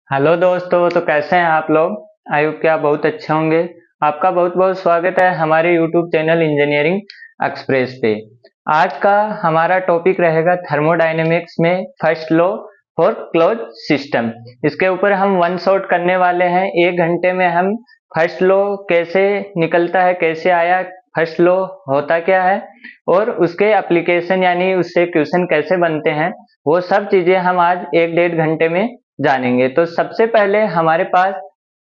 Hello दोस्तों, तो कैसे हैं आप लोग। आई होप कि आप बहुत अच्छे होंगे। आपका बहुत बहुत स्वागत है हमारे यूट्यूब चैनल इंजीनियरिंग एक्सप्रेस पे। आज का हमारा टॉपिक रहेगा थर्मोडायनेमिक्स में first law for close system. इसके ऊपर हम वन शॉट करने वाले हैं। 1 घंटे में हम फर्स्ट लॉ कैसे निकलता है, कैसे आया, फर्स्ट लॉ होता क्या है और उसके एप्लीकेशन यानी उससे क्वेश्चन कैसे बनते हैं, वो सब चीजें हम आज 1 डेढ़ घंटे में जानेंगे। तो सबसे पहले हमारे पास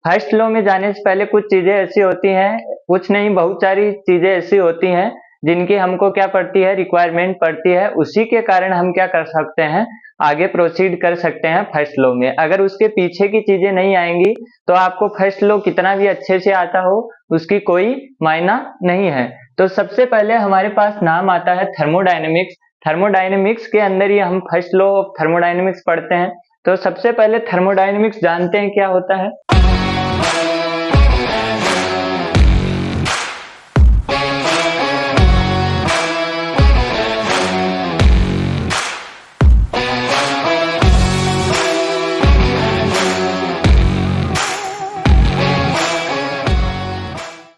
फर्स्ट लॉ में जाने से पहले कुछ चीजें ऐसी होती हैं, कुछ नहीं बहुत सारी चीजें ऐसी होती हैं जिनकी हमको क्या पड़ती है, रिक्वायरमेंट पड़ती है। उसी के कारण हम क्या कर सकते हैं, आगे प्रोसीड कर सकते हैं फर्स्ट लॉ में। अगर उसके पीछे की चीजें नहीं आएंगी तो आपको फर्स्ट लॉ कितना भी अच्छे से आता हो उसकी कोई मायना नहीं है। तो सबसे पहले हमारे पास नाम आता है थर्मोडायनेमिक्स। थर्मोडायनेमिक्स के अंदर ही हम फर्स्ट लॉ ऑफ थर्मोडायनेमिक्स पढ़ते हैं। तो सबसे पहले थर्मोडायनेमिक्स जानते हैं क्या होता है।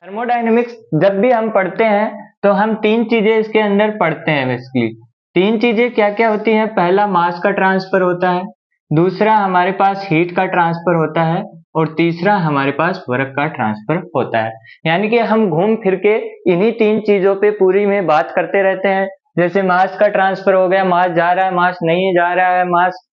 थर्मोडायनेमिक्स जब भी हम पढ़ते हैं तो हम तीन चीजें इसके अंदर पढ़ते हैं बेसिकली। तीन चीजें क्या क्या होती हैं, पहला मास का ट्रांसफर होता है, दूसरा हमारे पास हीट का ट्रांसफर होता है और तीसरा हमारे पास वर्क का ट्रांसफर होता है। यानी कि हम घूम फिर के इन्हीं तीन चीजों पे पूरी में बात करते रहते हैं। जैसे मास का ट्रांसफर हो गया, मास जा रहा है, मास नहीं जा रहा है, मास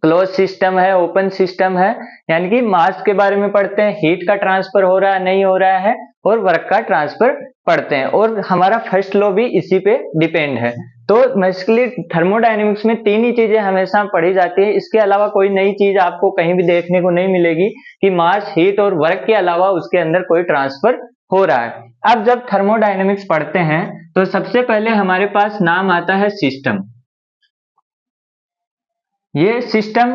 क्लोज सिस्टम है, ओपन सिस्टम है, यानी कि मास के बारे में पढ़ते हैं, हीट का ट्रांसफर हो रहा है नहीं हो रहा है और वर्क का ट्रांसफर पढ़ते हैं। और हमारा फर्स्ट लॉ भी इसी पे डिपेंड है। तो बेसिकली थर्मोडायनेमिक्स में तीन ही चीजें हमेशा पढ़ी जाती है। इसके अलावा कोई नई चीज आपको कहीं भी देखने को नहीं मिलेगी कि मास, हीट और वर्क के अलावा उसके अंदर कोई ट्रांसफर हो रहा है। अब जब थर्मोडायनेमिक्स पढ़ते हैं तो सबसे पहले हमारे पास नाम आता है सिस्टम। ये सिस्टम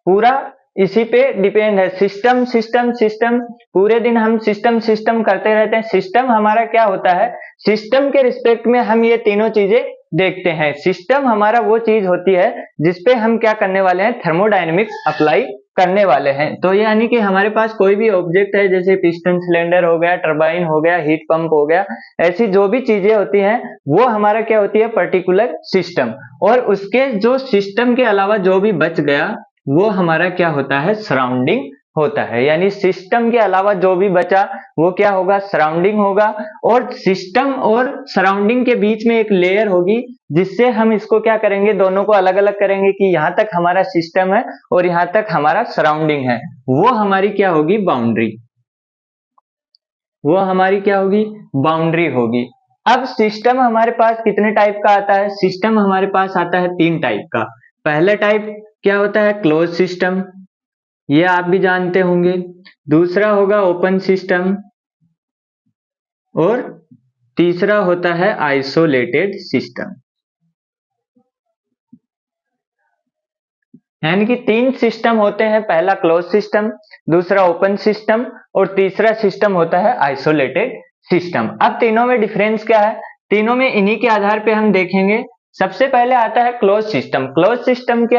पूरा इसी पे डिपेंड है। सिस्टम सिस्टम सिस्टम, पूरे दिन हम सिस्टम सिस्टम करते रहते हैं। सिस्टम हमारा क्या होता है, सिस्टम के रिस्पेक्ट में हम ये तीनों चीजें देखते हैं। सिस्टम हमारा वो चीज होती है जिसपे हम क्या करने वाले हैं, थर्मोडायनेमिक्स अप्लाई करने वाले हैं। तो यानी कि हमारे पास कोई भी ऑब्जेक्ट है, जैसे पिस्टन सिलेंडर हो गया, टरबाइन हो गया, हीट पंप हो गया, ऐसी जो भी चीजें होती हैं वो हमारा क्या होती है, पर्टिकुलर सिस्टम। और उसके जो सिस्टम के अलावा जो भी बच गया वो हमारा क्या होता है, सराउंडिंग होता है। यानी सिस्टम के अलावा जो भी बचा वो क्या होगा, सराउंडिंग होगा। और सिस्टम और सराउंडिंग के बीच में एक लेयर होगी जिससे हम इसको क्या करेंगे, दोनों को अलग अलग करेंगे कि यहां तक हमारा सिस्टम है और यहां तक हमारा सराउंडिंग है। वो हमारी क्या होगी, बाउंड्री। वो हमारी क्या होगी, बाउंड्री होगी। अब सिस्टम हमारे पास कितने टाइप का आता है, सिस्टम हमारे पास आता है 3 टाइप का। पहला टाइप क्या होता है, क्लोज सिस्टम, ये आप भी जानते होंगे। दूसरा होगा ओपन सिस्टम और तीसरा होता है आइसोलेटेड सिस्टम। यानी कि 3 सिस्टम होते हैं, पहला क्लोज सिस्टम, दूसरा ओपन सिस्टम और तीसरा सिस्टम होता है आइसोलेटेड सिस्टम। अब तीनों में डिफरेंस क्या है, तीनों में इन्हीं के आधार पे हम देखेंगे। सबसे पहले आता है क्लोज सिस्टम। क्लोज सिस्टम के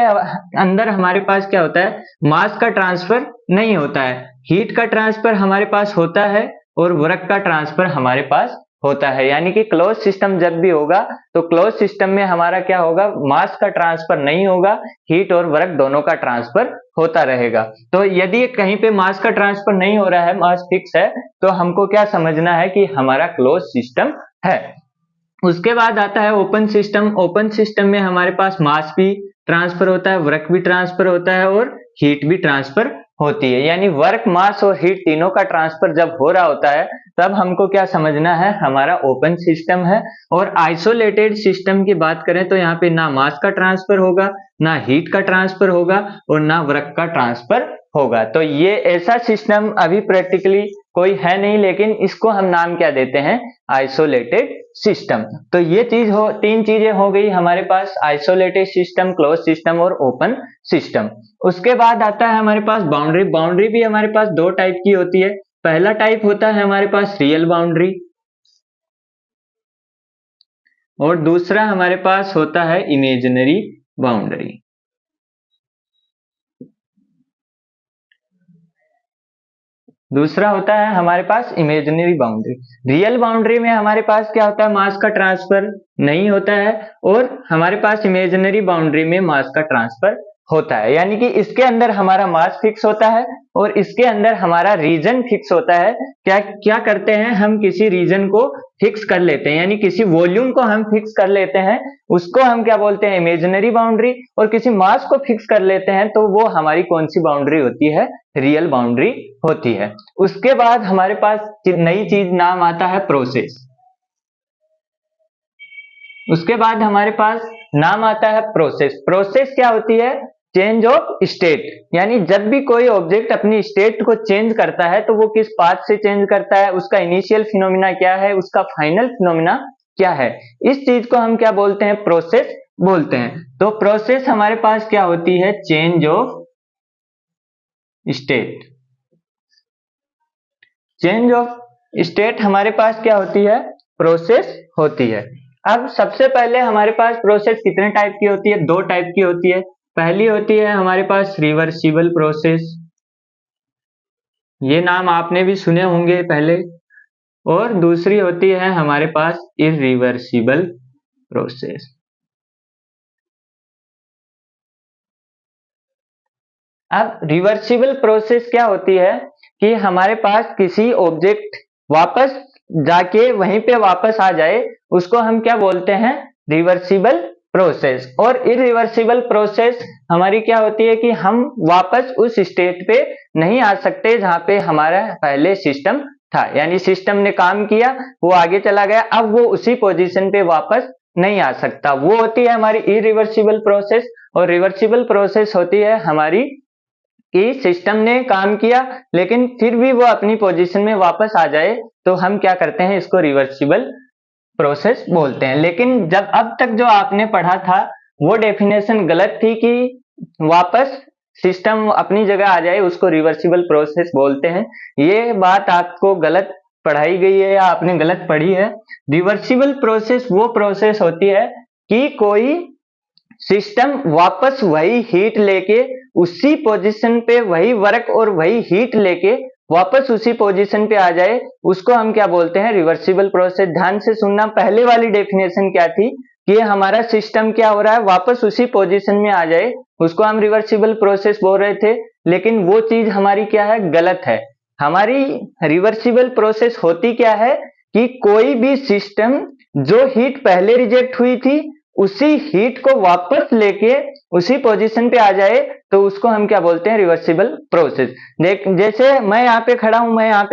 अंदर हमारे पास क्या होता है, मास का ट्रांसफर नहीं होता है, हीट का ट्रांसफर हमारे पास होता है और वर्क का ट्रांसफर हमारे पास होता है। यानी कि क्लोज सिस्टम जब भी होगा तो क्लोज सिस्टम में हमारा क्या होगा, मास का ट्रांसफर नहीं होगा, हीट और वर्क दोनों का ट्रांसफर होता रहेगा। तो यदि कहीं पे मास का ट्रांसफर नहीं हो रहा है, मास फिक्स है, तो हमको क्या समझना है कि हमारा क्लोज सिस्टम है। उसके बाद आता है ओपन सिस्टम। ओपन सिस्टम में हमारे पास मास भी ट्रांसफर होता है, वर्क भी ट्रांसफर होता है और हीट भी ट्रांसफर होती है। यानी वर्क, मास और हीट तीनों का ट्रांसफर जब हो रहा होता है तब हमको क्या समझना है, हमारा ओपन सिस्टम है। और आइसोलेटेड सिस्टम की बात करें तो यहाँ पे ना मास का ट्रांसफर होगा, ना हीट का ट्रांसफर होगा और ना वर्क का ट्रांसफर होगा। तो ये ऐसा सिस्टम अभी प्रैक्टिकली कोई है नहीं, लेकिन इसको हम नाम क्या देते हैं, आइसोलेटेड सिस्टम। तो ये चीज हो, 3 चीजें हो गई हमारे पास, आइसोलेटेड सिस्टम, क्लोज सिस्टम और ओपन सिस्टम। उसके बाद आता है हमारे पास बाउंड्री। बाउंड्री भी हमारे पास 2 टाइप की होती है। पहला टाइप होता है हमारे पास रियल बाउंड्री और दूसरा हमारे पास होता है इमेजिनरी बाउंड्री। दूसरा होता है हमारे पास इमेजिनरी बाउंड्री। रियल बाउंड्री में हमारे पास क्या होता है, मास का ट्रांसफर नहीं होता है, और हमारे पास इमेजिनरी बाउंड्री में मास का ट्रांसफर होता है। यानी कि इसके अंदर हमारा मास फिक्स होता है और इसके अंदर हमारा रीजन फिक्स होता है। क्या क्या करते हैं, हम किसी रीजन को फिक्स कर लेते हैं, यानी किसी वॉल्यूम को हम फिक्स कर लेते हैं, उसको हम क्या बोलते हैं, इमेजिनरी बाउंड्री। और किसी मास को फिक्स कर लेते हैं तो वो हमारी कौन सी बाउंड्री होती है, रियल बाउंड्री होती है। उसके बाद हमारे पास नई चीज नाम आता है प्रोसेस। उसके बाद हमारे पास नाम आता है प्रोसेस। प्रोसेस क्या होती है, चेंज ऑफ स्टेट। यानी जब भी कोई ऑब्जेक्ट अपनी स्टेट को चेंज करता है तो वो किस पाथ से चेंज करता है, उसका इनिशियल फिनोमिना क्या है, उसका फाइनल फिनोमिना क्या है, इस चीज को हम क्या बोलते हैं, प्रोसेस बोलते हैं। तो प्रोसेस हमारे पास क्या होती है, change of state. Change of state हमारे पास क्या होती है, प्रोसेस होती है। अब सबसे पहले हमारे पास प्रोसेस कितने टाइप की होती है, दो टाइप की होती है। पहली होती है हमारे पास रिवर्सिबल प्रोसेस, ये नाम आपने भी सुने होंगे पहले। और दूसरी होती है हमारे पास इरिवर्सिबल प्रोसेस। अब रिवर्सिबल प्रोसेस क्या होती है कि हमारे पास किसी ऑब्जेक्ट वापस जाके वहीं पे वापस आ जाए, उसको हम क्या बोलते हैं, रिवर्सिबल प्रोसेस। और इरिवर्सिबल प्रोसेस हमारी क्या होती है कि हम वापस उस स्टेट पे नहीं आ सकते जहां पे हमारा पहले सिस्टम था। यानी सिस्टम ने काम किया, वो आगे चला गया, अब वो उसी पोजीशन पे वापस नहीं आ सकता, वो होती है हमारी इरिवर्सिबल प्रोसेस। और रिवर्सिबल प्रोसेस होती है हमारी कि सिस्टम ने काम किया लेकिन फिर भी वो अपनी पोजीशन में वापस आ जाए, तो हम क्या करते हैं, इसको रिवर्सिबल प्रोसेस बोलते हैं। लेकिन जब अब तक जो आपने पढ़ा था वो डेफिनेशन गलत थी कि वापस सिस्टम अपनी जगह आ जाए उसको रिवर्सिबल प्रोसेस बोलते हैं। ये बात आपको गलत पढ़ाई गई है या आपने गलत पढ़ी है। रिवर्सिबल प्रोसेस वो प्रोसेस होती है कि कोई सिस्टम वापस वही हीट लेके उसी पोजीशन पे वही वर्क और वही हीट लेके वापस उसी पोजीशन पे आ जाए, उसको हम क्या बोलते हैं, रिवर्सिबल प्रोसेस। ध्यान से सुनना, पहले वाली डेफिनेशन क्या थी कि हमारा सिस्टम क्या हो रहा है, वापस उसी पोजीशन में आ जाए, उसको हम रिवर्सिबल प्रोसेस बोल रहे थे। लेकिन वो चीज हमारी क्या है, गलत है। हमारी रिवर्सिबल प्रोसेस होती क्या है कि कोई भी सिस्टम जो हीट पहले रिजेक्ट हुई थी उसी हीट को वापस लेके उसी पोजीशन पे आ जाए, तो उसको हम क्या बोलते हैं, रिवर्सिबल प्रोसेस। देख, जैसे मैं यहाँ पे खड़ा हूं, मैं यहाँ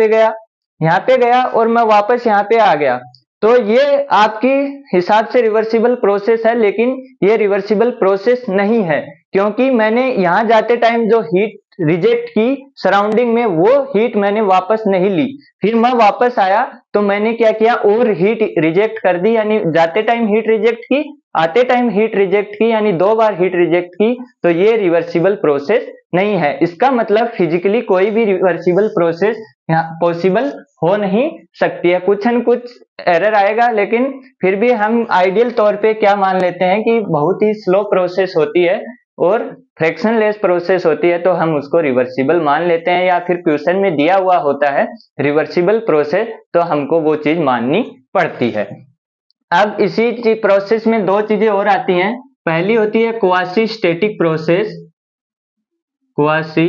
पे गया और मैं वापस यहाँ पे आ गया, तो ये आपकी हिसाब से रिवर्सिबल प्रोसेस है, लेकिन ये रिवर्सिबल प्रोसेस नहीं है, क्योंकि मैंने यहाँ जाते टाइम जो हीट रिजेक्ट की सराउंडिंग में, वो हीट मैंने वापस नहीं ली। फिर मैं वापस आया तो मैंने क्या किया, और हीट रिजेक्ट कर दी। यानी जाते टाइम हीट रिजेक्ट की, आते टाइम हीट रिजेक्ट की, यानी दो बार हीट रिजेक्ट की, तो ये रिवर्सिबल प्रोसेस नहीं है। इसका मतलब फिजिकली कोई भी रिवर्सिबल प्रोसेस पॉसिबल हो नहीं सकती है। कुछ न कुछ एरर आएगा, लेकिन फिर भी हम आइडियल तौर पे क्या मान लेते हैं कि बहुत ही स्लो प्रोसेस होती है और फ्रैक्शनलेस प्रोसेस होती है, तो हम उसको रिवर्सिबल मान लेते हैं। या फिर क्वेश्चन में दिया हुआ होता है रिवर्सिबल प्रोसेस, तो हमको वो चीज माननी पड़ती है। अब इसी प्रोसेस में दो चीजें और आती हैं। पहली होती है quasi static process, quasi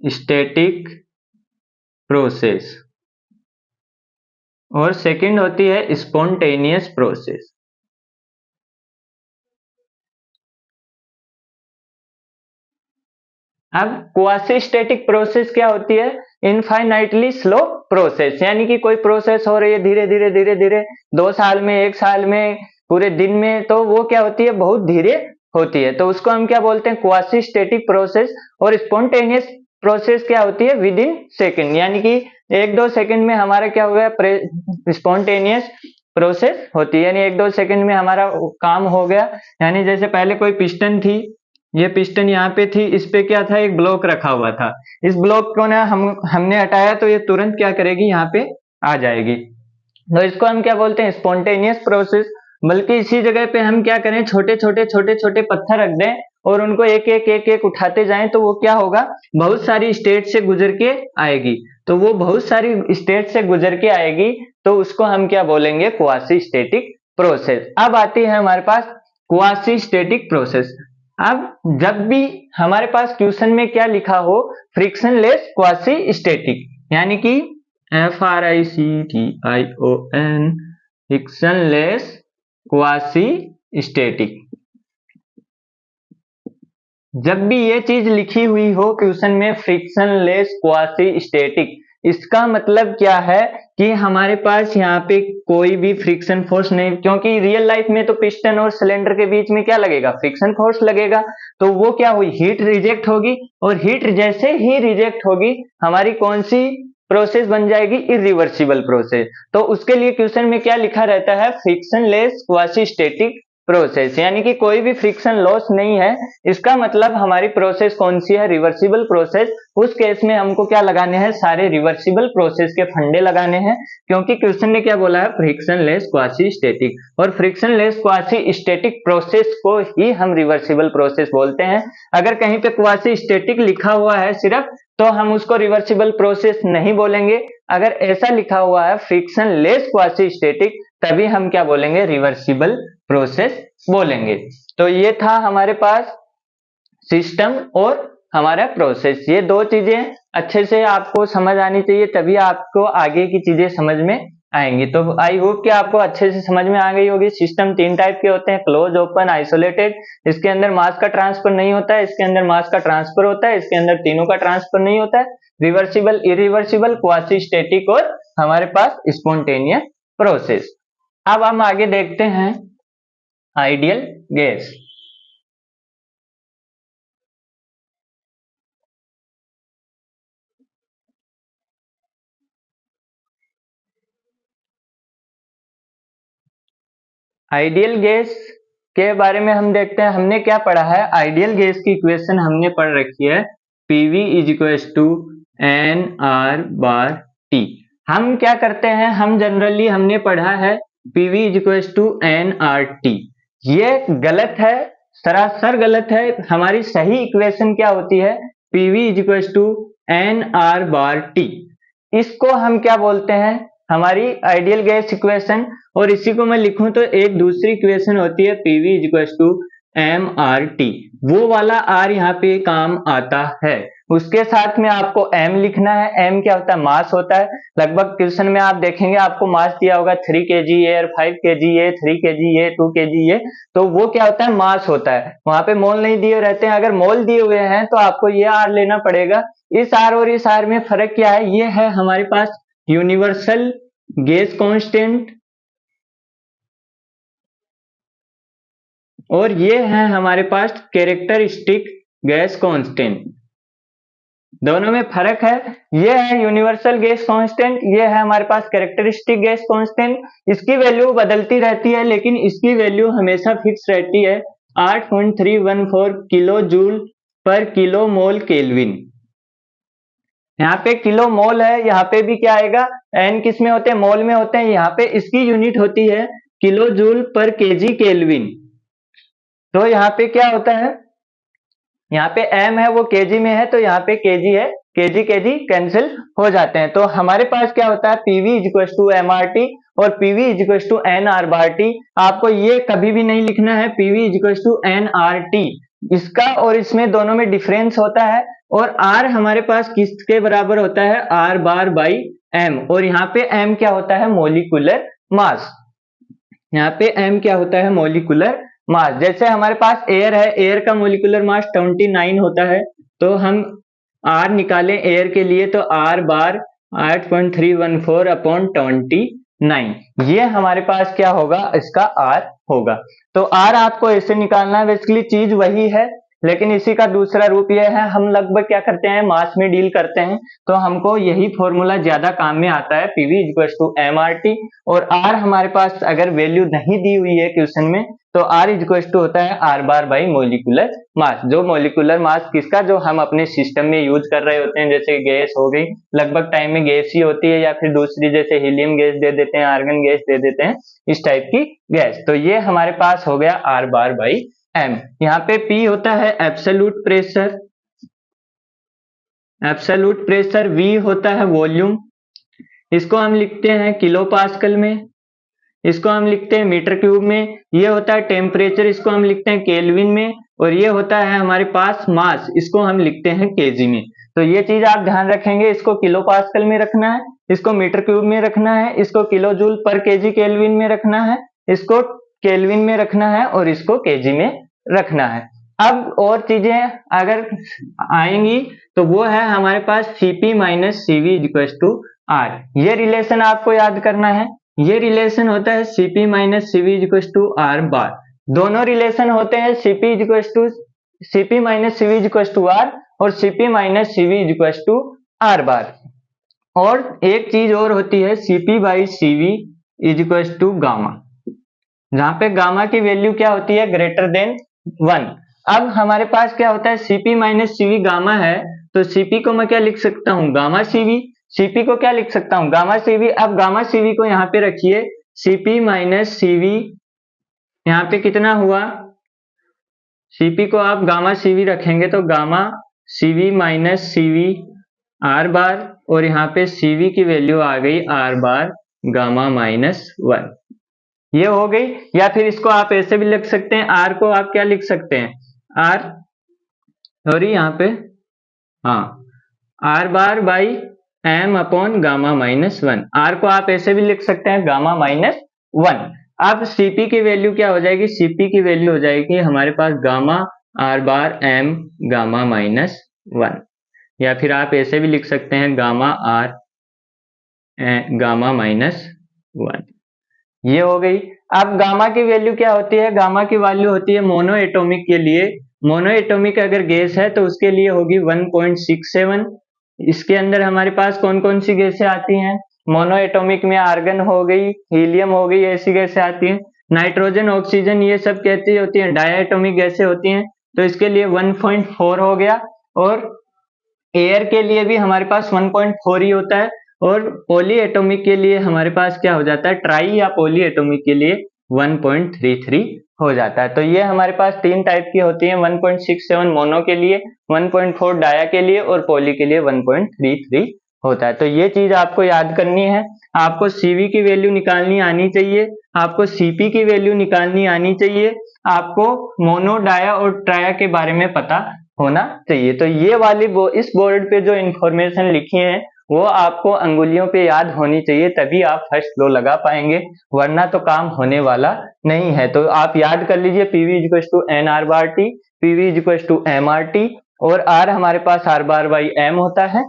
static process, और सेकंड होती है स्पॉन्टेनियस प्रोसेस। अब क्वासी स्टैटिक प्रोसेस क्या होती है, इनफाइनाइटली स्लो प्रोसेस। यानी कि कोई प्रोसेस हो रही है धीरे धीरे धीरे धीरे, 2 साल में, 1 साल में, पूरे दिन में, तो वो क्या होती है, बहुत धीरे होती है, तो उसको हम क्या बोलते हैं, क्वासी स्टैटिक प्रोसेस। और स्पॉन्टेनियस प्रोसेस क्या होती है, विद इन सेकेंड, यानी कि 1-2 सेकंड में हमारा क्या हो गया, स्पॉन्टेनियस प्रोसेस होती है। यानी 1-2 सेकंड में हमारा काम हो गया। यानी जैसे पहले कोई पिस्टन थी, ये पिस्टन यहाँ पे थी, इस पे क्या था, एक ब्लॉक रखा हुआ था, इस ब्लॉक को ना हमने हटाया तो ये तुरंत क्या करेगी, यहाँ पे आ जाएगी। तो इसको हम क्या बोलते हैं, स्पॉन्टेनियस प्रोसेस। बल्कि इसी जगह पे हम क्या करें, छोटे छोटे पत्थर रख दें और उनको एक एक उठाते जाएं, तो वो क्या होगा, बहुत सारी स्टेट से गुजर के आएगी। तो वो बहुत सारी स्टेट से गुजर के आएगी, तो उसको हम क्या बोलेंगे, क्वासी स्टेटिक प्रोसेस। अब आती है हमारे पास क्वासी स्टेटिक प्रोसेस। अब जब भी हमारे पास क्वेश्चन में क्या लिखा हो, फ्रिक्शनलेस क्वासी स्टेटिक, यानी कि FRICTION फ्रिक्शनलेस क्वासी स्टेटिक, जब भी ये चीज लिखी हुई हो क्वेश्चन में फ्रिक्शनलेस क्वासी स्टेटिक, इसका मतलब क्या है कि हमारे पास यहाँ पे कोई भी फ्रिक्शन फोर्स नहीं, क्योंकि रियल लाइफ में तो पिस्टन और सिलेंडर के बीच में क्या लगेगा, फ्रिक्शन फोर्स लगेगा। तो वो क्या हुई, हीट रिजेक्ट होगी, और हीट जैसे ही रिजेक्ट होगी हमारी कौन सी प्रोसेस बन जाएगी, इरिवर्सिबल प्रोसेस। तो उसके लिए क्वेश्चन में क्या लिखा रहता है, फ्रिक्शनलेस क्वासी स्टेटिक प्रोसेस, यानी कि कोई भी फ्रिक्शन लॉस नहीं है, इसका मतलब हमारी प्रोसेस कौन सी है, रिवर्सिबल प्रोसेस। उस केस में हमको क्या लगाने हैं, सारे रिवर्सिबल प्रोसेस के फंडे लगाने हैं, क्योंकि क्वेश्चन ने क्या बोला है, फ्रिक्शनलेस क्वासी स्टेटिक, और फ्रिक्शनलेस क्वासी स्टेटिक प्रोसेस को ही हम रिवर्सिबल प्रोसेस बोलते हैं। अगर कहीं पे क्वासी स्टेटिक लिखा हुआ है सिर्फ, तो हम उसको रिवर्सिबल प्रोसेस नहीं बोलेंगे। अगर ऐसा लिखा हुआ है फ्रिक्शनलेस क्वासी स्टेटिक, तभी हम क्या बोलेंगे, रिवर्सिबल प्रोसेस बोलेंगे। तो ये था हमारे पास सिस्टम और हमारा प्रोसेस, ये दो चीजें अच्छे से आपको समझ आनी चाहिए, तभी आपको आगे की चीजें समझ में आएंगी। तो आई होप कि आपको अच्छे से समझ में आ गई होगी। सिस्टम तीन टाइप के होते हैं, क्लोज, ओपन, आइसोलेटेड। इसके अंदर मास का ट्रांसफर नहीं होता है, इसके अंदर मास का ट्रांसफर होता है, इसके अंदर तीनों का ट्रांसफर नहीं होता है, रिवर्सिबल, इरिवर्सिबल, क्वासी स्टेटिक और हमारे पास स्पॉन्टेनियस प्रोसेस। अब हम आगे देखते हैं आइडियल गैस। आइडियल गैस के बारे में हम देखते हैं, हमने क्या पढ़ा है, आइडियल गैस की इक्वेशन हमने पढ़ रखी है, PV = NR/T। हम क्या करते हैं, हम जनरली हमने पढ़ा है PV = NRT। ये गलत है, सरासर गलत है। हमारी सही इक्वेशन क्या होती है, PV = NR/T। इसको हम क्या बोलते हैं, हमारी आइडियल गैस इक्वेशन। और इसी को मैं लिखूं तो एक दूसरी इक्वेशन होती है PV = MRT, वो वाला R यहाँ पे काम आता है। उसके साथ में आपको M लिखना है। M क्या होता है, मास होता है। लगभग क्वेश्चन में आप देखेंगे आपको मास दिया होगा 3 kg और 5 kg 3 kg 2 kg, तो वो क्या होता है, मास होता है। वहां पे मोल नहीं दिए रहते हैं। अगर मोल दिए हुए हैं तो आपको ये R लेना पड़ेगा। इस R और इस R में फर्क क्या है, ये है हमारे पास यूनिवर्सल गैस कांस्टेंट, और ये है हमारे पास कैरेक्टरिस्टिक गैस कांस्टेंट। दोनों में फर्क है, ये है यूनिवर्सल गैस कांस्टेंट, ये है हमारे पास कैरेक्टरिस्टिक गैस कांस्टेंट। इसकी वैल्यू बदलती रहती है, लेकिन इसकी वैल्यू हमेशा फिक्स रहती है, 8.314 किलो जूल पर किलो मोल केल्विन। यहाँ पे किलो मोल है, यहाँ पे भी क्या आएगा, एन किस में होते हैं, मोल में होते हैं। यहाँ पे इसकी यूनिट होती है किलो जूल पर केजी केल्विन। तो यहाँ पे क्या होता है, यहाँ पे एम है वो केजी में है, तो यहाँ पे केजी है, केजी केजी कैंसिल हो जाते हैं। तो हमारे पास क्या होता है, PV = MRT और PV = NR/T। आपको ये कभी भी नहीं लिखना है PV = NRT, इसका और इसमें दोनों में डिफरेंस होता है। और R हमारे पास किसके बराबर होता है, R/M, और यहाँ पे M क्या होता है, मोलिकुलर मास। यहाँ पे M क्या होता है, मोलिकुलर मास। जैसे हमारे पास एयर है, एयर का मोलिकुलर मास 29 होता है, तो हम R निकालें एयर के लिए, तो R बार 8.314/29, ये हमारे पास क्या होगा, इसका R होगा। तो R आपको ऐसे निकालना है, बेसिकली चीज वही है, लेकिन इसी का दूसरा रूप यह है, हम लगभग क्या करते हैं, मास में डील करते हैं, तो हमको यही फॉर्मूला ज्यादा काम में आता है, PV = MRT। और R हमारे पास अगर वैल्यू नहीं दी हुई है क्वेश्चन में, तो R = होता है R/बाई मोलिकुलर मास। जो मोलिकुलर मास किसका, जो हम अपने सिस्टम में यूज कर रहे होते हैं, जैसे गैस हो गई, लगभग टाइम में गैस ही होती है, या फिर दूसरी जैसे हीलियम गैस दे देते हैं, आर्गन गैस दे देते हैं, इस टाइप की गैस। तो ये हमारे पास हो गया R/M। यहाँ पे P होता है absolute pressure, absolute pressure V होता है वॉल्यूम, इसको हम लिखते हैं किलो पास्कल में, इसको हम लिखते हैं मीटर क्यूब में। ये होता है टेम्परेचर, इसको हम लिखते हैं केल्विन में। और ये होता है हमारे पास मास, इसको हम लिखते हैं केजी में। तो ये चीज आप ध्यान रखेंगे, इसको किलो पास्कल में रखना है, इसको मीटर क्यूब में रखना है, इसको किलो जूल पर केजी केल्विन में रखना है, इसको केल्विन में रखना है और इसको केजी में रखना है। अब और चीजें अगर आएंगी तो वो है हमारे पास Cp minus CV equal to R। ये रिलेशन आपको याद करना है, ये रिलेशन होता है Cp minus CV equal to R bar. दोनों रिलेशन होते हैं Cp minus CV equal to R और Cp minus CV equal to R bar. और एक चीज और होती है Cp by CV equal to gamma, जहां पे गामा की वैल्यू क्या होती है, ग्रेटर देन 1। अब हमारे पास क्या होता है, Cp माइनस CV गामा है, तो Cp को मैं क्या लिख सकता हूं, गामा CV। Cp को क्या लिख सकता हूं, गामा CV। अब गामा CV को यहाँ पे रखिए, Cp माइनस CV यहाँ पे कितना हुआ, Cp को आप गामा CV रखेंगे तो gamma CV minus CV R bar, और यहाँ पे CV की वैल्यू आ गई R बार गामा माइनस 1। ये हो गई। या फिर इसको आप ऐसे भी लिख सकते हैं, R को आप क्या लिख सकते हैं, R, सॉरी यहाँ पे, हाँ, R bar by M upon gamma minus 1। R को आप ऐसे भी लिख सकते हैं, गामा माइनस 1। अब Cp की वैल्यू क्या हो जाएगी, Cp की वैल्यू हो जाएगी हमारे पास गामा R बार M गामा माइनस 1। या फिर आप ऐसे भी लिख सकते हैं, गामा R गामा माइनस 1। ये हो गई। अब गामा की वैल्यू क्या होती है, गामा की वैल्यू होती है मोनो एटॉमिक के लिए, मोनो एटॉमिक अगर गैस है तो उसके लिए होगी 1.67। इसके अंदर हमारे पास कौन कौन सी गैसें आती हैं, मोनो एटॉमिक में आर्गन हो गई, हीलियम हो गई, ऐसी गैसें आती हैं। नाइट्रोजन, ऑक्सीजन, ये सब कहती होती हैं डायटोमिक गैसें होती हैं, तो इसके लिए 1.4 हो गया। और एयर के लिए भी हमारे पास 1.4 ही होता है। और पॉली एटॉमिक के लिए हमारे पास क्या हो जाता है, ट्राई या पॉली एटॉमिक के लिए 1.33 हो जाता है। तो ये हमारे पास तीन टाइप की होती है, 1.67 मोनो के लिए, 1.4 डाया के लिए और पॉली के लिए 1.33 होता है। तो ये चीज आपको याद करनी है। आपको CV की वैल्यू निकालनी आनी चाहिए, आपको CP की वैल्यू निकालनी आनी चाहिए, आपको मोनो, डाया और ट्राया के बारे में पता होना चाहिए। तो ये वाली इस बोर्ड पे जो इंफॉर्मेशन लिखी है वो आपको अंगुलियों पे याद होनी चाहिए, तभी आप फर्स्ट लो लगा पाएंगे, वरना तो काम होने वाला नहीं है। तो आप याद कर लीजिए, PV equal to NR bar T, PV equal to MRT, और R हमारे पास R बार बाई M होता है,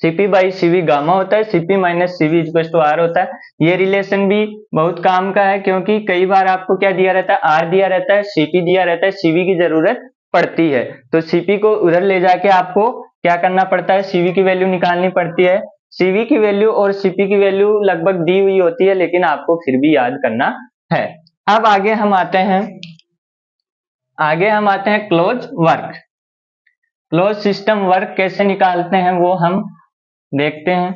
Cp बाई CV गामा होता है, Cp minus CV equal to R होता है। ये रिलेशन भी बहुत काम का है, क्योंकि कई बार आपको क्या दिया रहता है, R दिया रहता है, Cp दिया रहता है, CV की जरूरत पड़ती है, तो Cp को उधर ले जाके आपको क्या करना पड़ता है, CV की वैल्यू निकालनी पड़ती है। CV की वैल्यू और Cp की वैल्यू लगभग दी हुई होती है, लेकिन आपको फिर भी याद करना है। अब आगे हम आते हैं close work. Close system work कैसे निकालते हैं वो हम देखते हैं।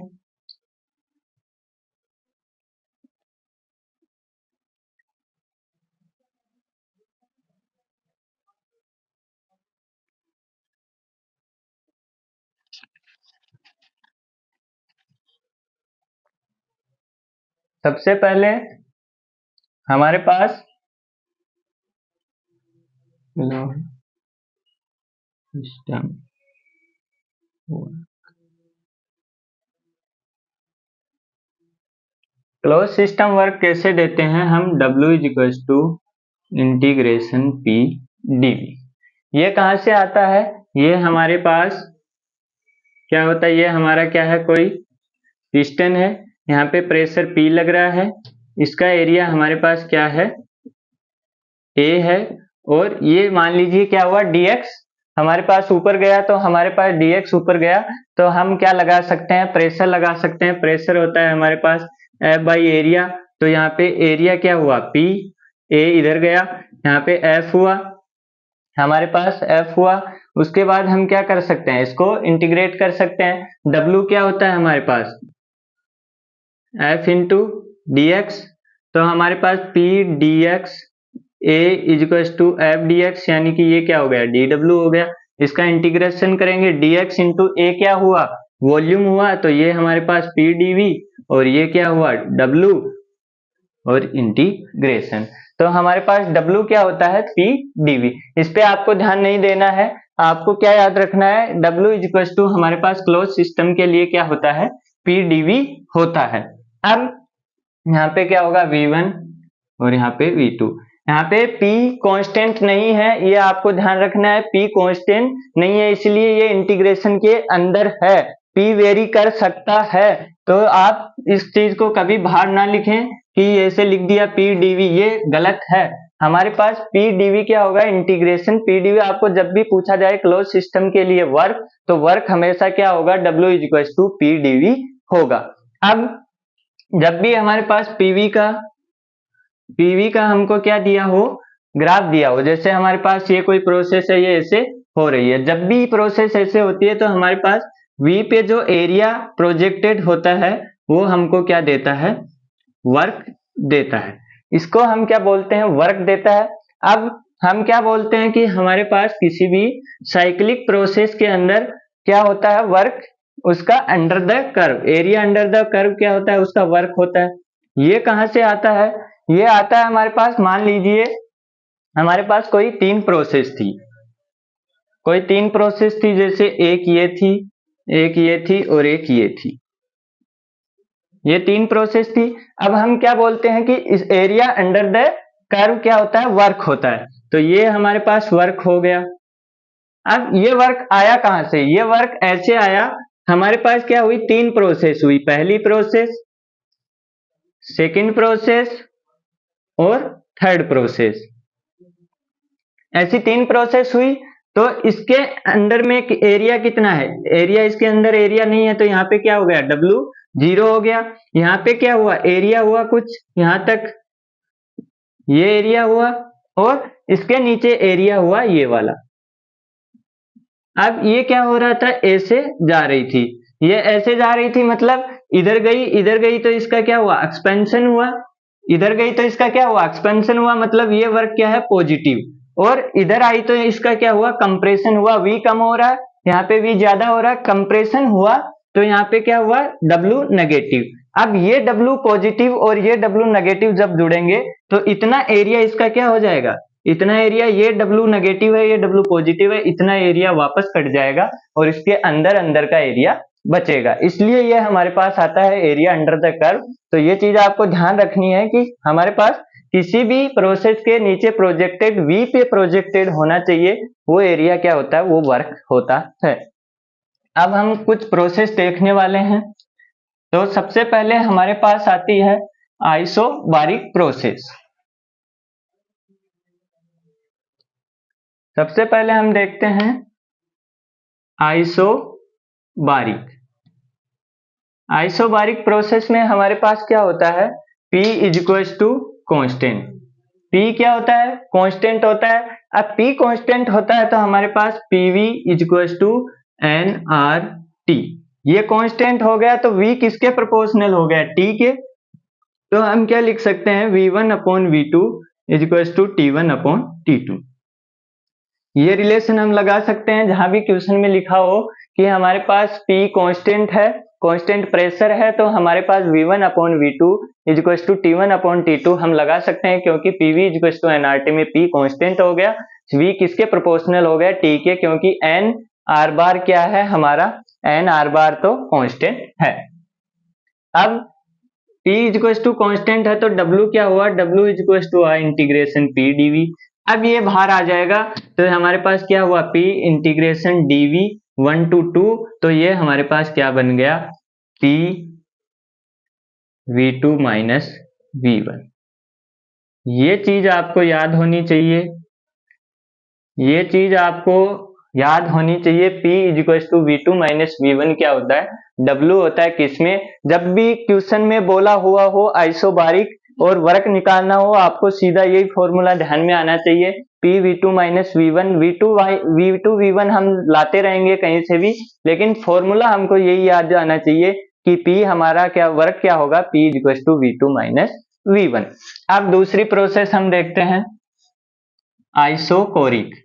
सबसे पहले हमारे पास सिस्टम क्लोज सिस्टम वर्क कैसे देते हैं हम, W equal to integration P dV। ये कहां से आता है, ये हमारे पास क्या होता है, ये हमारा क्या है, कोई पिस्टन है, यहाँ पे प्रेशर P लग रहा है, इसका एरिया हमारे पास क्या है, A है, और ये मान लीजिए क्या हुआ, dx हमारे पास ऊपर गया, तो हमारे पास dx ऊपर गया, तो हम क्या लगा सकते हैं, प्रेशर लगा सकते हैं। प्रेशर होता है हमारे पास F बाई एरिया, तो यहाँ पे एरिया क्या हुआ, P, A इधर गया, यहाँ पे F हुआ, हमारे पास F हुआ। उसके बाद हम क्या कर सकते हैं, इसको इंटीग्रेट कर सकते हैं। W क्या होता है हमारे पास, F इंटू dx, तो हमारे पास P dx A equal to F dx, यानी कि ये क्या हो गया, dW हो गया। इसका इंटीग्रेशन करेंगे, dx इंटू ए क्या हुआ, वॉल्यूम हुआ, तो ये हमारे पास p dv, और ये क्या हुआ w, और इंटीग्रेशन, तो हमारे पास w क्या होता है p dv। इस पे आपको ध्यान नहीं देना है, आपको क्या याद रखना है, w इक्वल टू हमारे पास क्लोज सिस्टम के लिए क्या होता है, p dv होता है। अब यहाँ पे क्या होगा v1 और यहाँ पे v2, यहाँ पे p कांस्टेंट नहीं है, ये आपको ध्यान रखना है, p कांस्टेंट नहीं है, इसलिए ये इंटीग्रेशन के अंदर है, p वेरी कर सकता है, तो आप इस चीज को कभी बाहर ना लिखें कि ऐसे लिख दिया p dv, ये गलत है। हमारे पास p dv क्या होगा, इंटीग्रेशन p dv। आपको जब भी पूछा जाए क्लोज सिस्टम के लिए वर्क, तो वर्क हमेशा क्या होगा, w equal to p dv होगा। अब जब भी हमारे पास पीवी का हमको क्या दिया हो, ग्राफ दिया हो, जैसे हमारे पास ये कोई प्रोसेस है, ये ऐसे हो रही है, जब भी प्रोसेस ऐसे होती है तो हमारे पास वी पे जो एरिया प्रोजेक्टेड होता है वो हमको क्या देता है, वर्क देता है, इसको हम क्या बोलते हैं, वर्क देता है। अब हम क्या बोलते हैं कि हमारे पास किसी भी साइक्लिक प्रोसेस के अंदर क्या होता है, वर्क, उसका under the curve, area under the curve क्या होता है, उसका वर्क होता है। ये कहां से आता है, ये आता है हमारे पास, मान लीजिए हमारे पास कोई तीन प्रोसेस थी, जैसे एक ये थी, एक ये थी, और एक ये थी, ये तीन प्रोसेस थी। अब हम क्या बोलते हैं कि इस एरिया अंडर द कर्व क्या होता है, वर्क होता है, तो ये हमारे पास वर्क हो गया। अब ये वर्क आया कहां से, ये वर्क ऐसे आया, हमारे पास क्या हुई, तीन प्रोसेस हुई, पहली प्रोसेस, सेकंड प्रोसेस और थर्ड प्रोसेस, ऐसी तीन प्रोसेस हुई, तो इसके अंदर में एरिया कितना है, एरिया, इसके अंदर एरिया नहीं है, तो यहाँ पे क्या हो गया, W 0 हो गया। यहाँ पे क्या हुआ, एरिया हुआ कुछ यहां तक, ये एरिया हुआ, और इसके नीचे एरिया हुआ ये वाला। अब ये क्या हो रहा था, ऐसे जा रही थी, ये ऐसे जा रही थी, मतलब इधर गई तो इसका क्या हुआ, एक्सपेंशन हुआ, इधर गई तो इसका क्या हुआ, एक्सपेंशन हुआ, मतलब ये वर्क क्या है, पॉजिटिव, और इधर आई तो इसका क्या हुआ, कंप्रेशन हुआ, V कम हो रहा है, यहाँ पे V ज्यादा हो रहा है, कंप्रेशन हुआ, तो यहाँ पे क्या हुआ, W नेगेटिव। अब ये W पॉजिटिव और ये W नेगेटिव जब जुड़ेंगे तो इतना एरिया इसका क्या हो जाएगा, इतना एरिया, ये W नेगेटिव है, ये W पॉजिटिव है, इतना एरिया वापस कट जाएगा और इसके अंदर अंदर का एरिया बचेगा, इसलिए ये हमारे पास आता है एरिया अंडर द कर्व। तो ये चीज आपको ध्यान रखनी है कि हमारे पास किसी भी प्रोसेस के नीचे प्रोजेक्टेड, V पे प्रोजेक्टेड होना चाहिए, वो एरिया क्या होता है, वो वर्क होता है। अब हम कुछ प्रोसेस देखने वाले हैं, तो सबसे पहले हमारे पास आती है आइसोबारिक प्रोसेस। सबसे पहले हम देखते हैं आइसोबारिक प्रोसेस में हमारे पास क्या होता है, P is equal to constant, P क्या होता है, कांस्टेंट होता है। अब P कांस्टेंट होता है तो हमारे पास PV is equal to nRT, ये कांस्टेंट हो गया, तो V किसके प्रोपोर्शनल हो गया, T के, तो हम क्या लिख सकते हैं, V1 upon V2 is equal to T1 upon T2। ये रिलेशन हम लगा सकते हैं जहां भी क्वेश्चन में लिखा हो कि हमारे पास P कांस्टेंट है, कांस्टेंट प्रेशर है, तो हमारे पास V1 upon V2 is equal to T1 upon T2 हम लगा सकते हैं, क्योंकि PV is equal to nRT में P कांस्टेंट हो गया, V किसके प्रोपोर्शनल हो गया, T के, क्योंकि n R बार क्या है हमारा, n R बार तो कांस्टेंट है। अब P is equal to constant है, तो W क्या हुआ, W is equal to integration P dV। अब ये बाहर आ जाएगा, तो हमारे पास क्या हुआ, P इंटीग्रेशन dV 1 to 2, तो ये हमारे पास क्या बन गया, P V2 माइनस V1। ये चीज आपको याद होनी चाहिए, ये चीज आपको याद होनी चाहिए, P is equal to V2 minus V1 क्या होता है, W होता है किसमें, जब भी क्वेश्चन में बोला हुआ हो आइसोबारिक और वर्क निकालना हो, आपको सीधा यही फॉर्मूला ध्यान में आना चाहिए, P V2 minus V1, V2 V1 हम लाते रहेंगे कहीं से भी, लेकिन फॉर्मूला हमको यही याद आना चाहिए कि P हमारा क्या, वर्क क्या होगा, P is equal to V2 minus V1। अब दूसरी प्रोसेस हम देखते हैं आइसोकोरिक।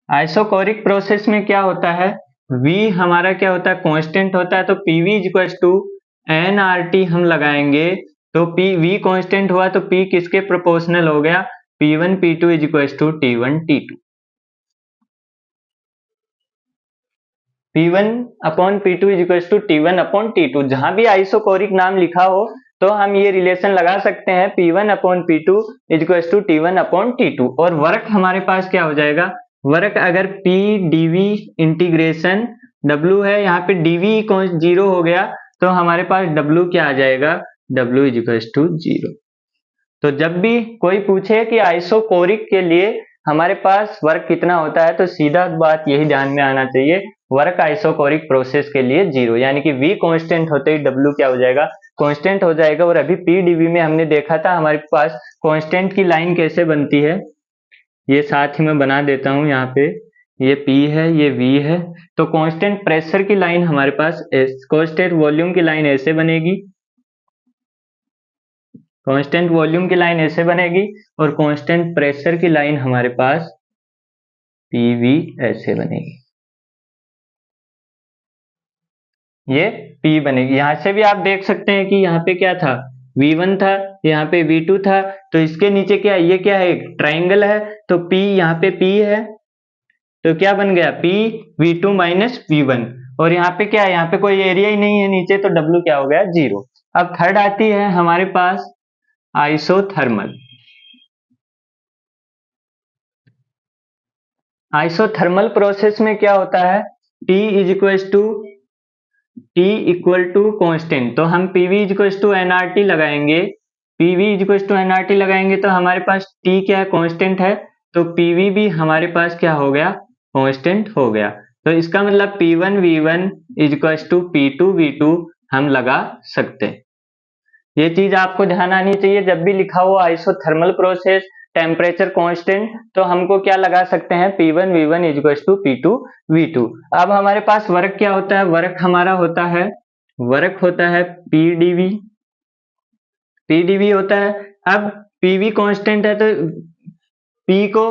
आइसोकोरिक प्रोसेस में क्या होता है, V हमारा क्या होता है, कांस्टेंट होता है, तो PV इक्वल्स टू nRT हम लगाएंगे, तो V कांस्टेंट हुआ तो P किसके प्रोपोर्शनल हो गया, P1 P2 equals to T1 T2। P1 upon P2 equals to T1 upon T2। जहां भी आइसोकोरिक नाम लिखा हो तो हम ये रिलेशन लगा सकते हैं, P1 upon P2 equals to T1 upon T2। और वर्क हमारे पास क्या हो जाएगा, वर्क अगर P dV इंटीग्रेशन W है, यहाँ पे dV 0 हो गया तो हमारे पास W क्या आ जाएगा, W इक्वल्स टू 0। तो जब भी कोई पूछे कि आइसोकोरिक के लिए हमारे पास वर्क कितना होता है, तो सीधा बात यही ध्यान में आना चाहिए, वर्क आइसोकोरिक प्रोसेस के लिए 0, यानी कि V कांस्टेंट होते ही W क्या हो जाएगा, कांस्टेंट हो जाएगा। और अभी PdV में हमने देखा था हमारे पास कांस्टेंट की लाइन कैसे बनती है, ये साथ ही मैं बना देता हूं, यहाँ पे ये P है, ये V है, तो कांस्टेंट प्रेशर की लाइन हमारे पास कांस्टेंट वॉल्यूम की लाइन ऐसे बनेगी, कांस्टेंट वॉल्यूम की लाइन ऐसे बनेगी, और कांस्टेंट प्रेशर की लाइन हमारे पास PV ऐसे बनेगी, ये P बनेगी। यहां से भी आप देख सकते हैं कि यहाँ पे क्या था, V1 था, यहाँ पे V2 था, तो इसके नीचे क्या है, ये क्या है, एक ट्राइंगल है, तो P यहाँ पे P है, तो क्या बन गया, P V2 माइनस V1। और यहाँ पे क्या है, यहाँ पे कोई एरिया ही नहीं है नीचे, तो W क्या हो गया, 0। अब थर्ड आती है हमारे पास आइसोथर्मल। आइसोथर्मल प्रोसेस में क्या होता है, T is equal to constant, तो हम PV इज टू nRT लगाएंगे, PV इज टू nRT लगाएंगे तो हमारे पास T क्या है, कांस्टेंट है, तो PV भी हमारे पास क्या हो गया, कांस्टेंट हो गया। तो इसका मतलब P1 V1 is to P2 V2 हम लगा सकते हैं। ये चीज आपको ध्यान आनी चाहिए, जब भी लिखा हो आइसोथर्मल प्रोसेस टेम्परेचर कांस्टेंट, तो हमको क्या लगा सकते हैं, P1 V1 equals to P2 V2। अब हमारे पास वर्क क्या होता है, वर्क हमारा होता है, वर्क होता है PdV होता है। अब PV कांस्टेंट है, तो P को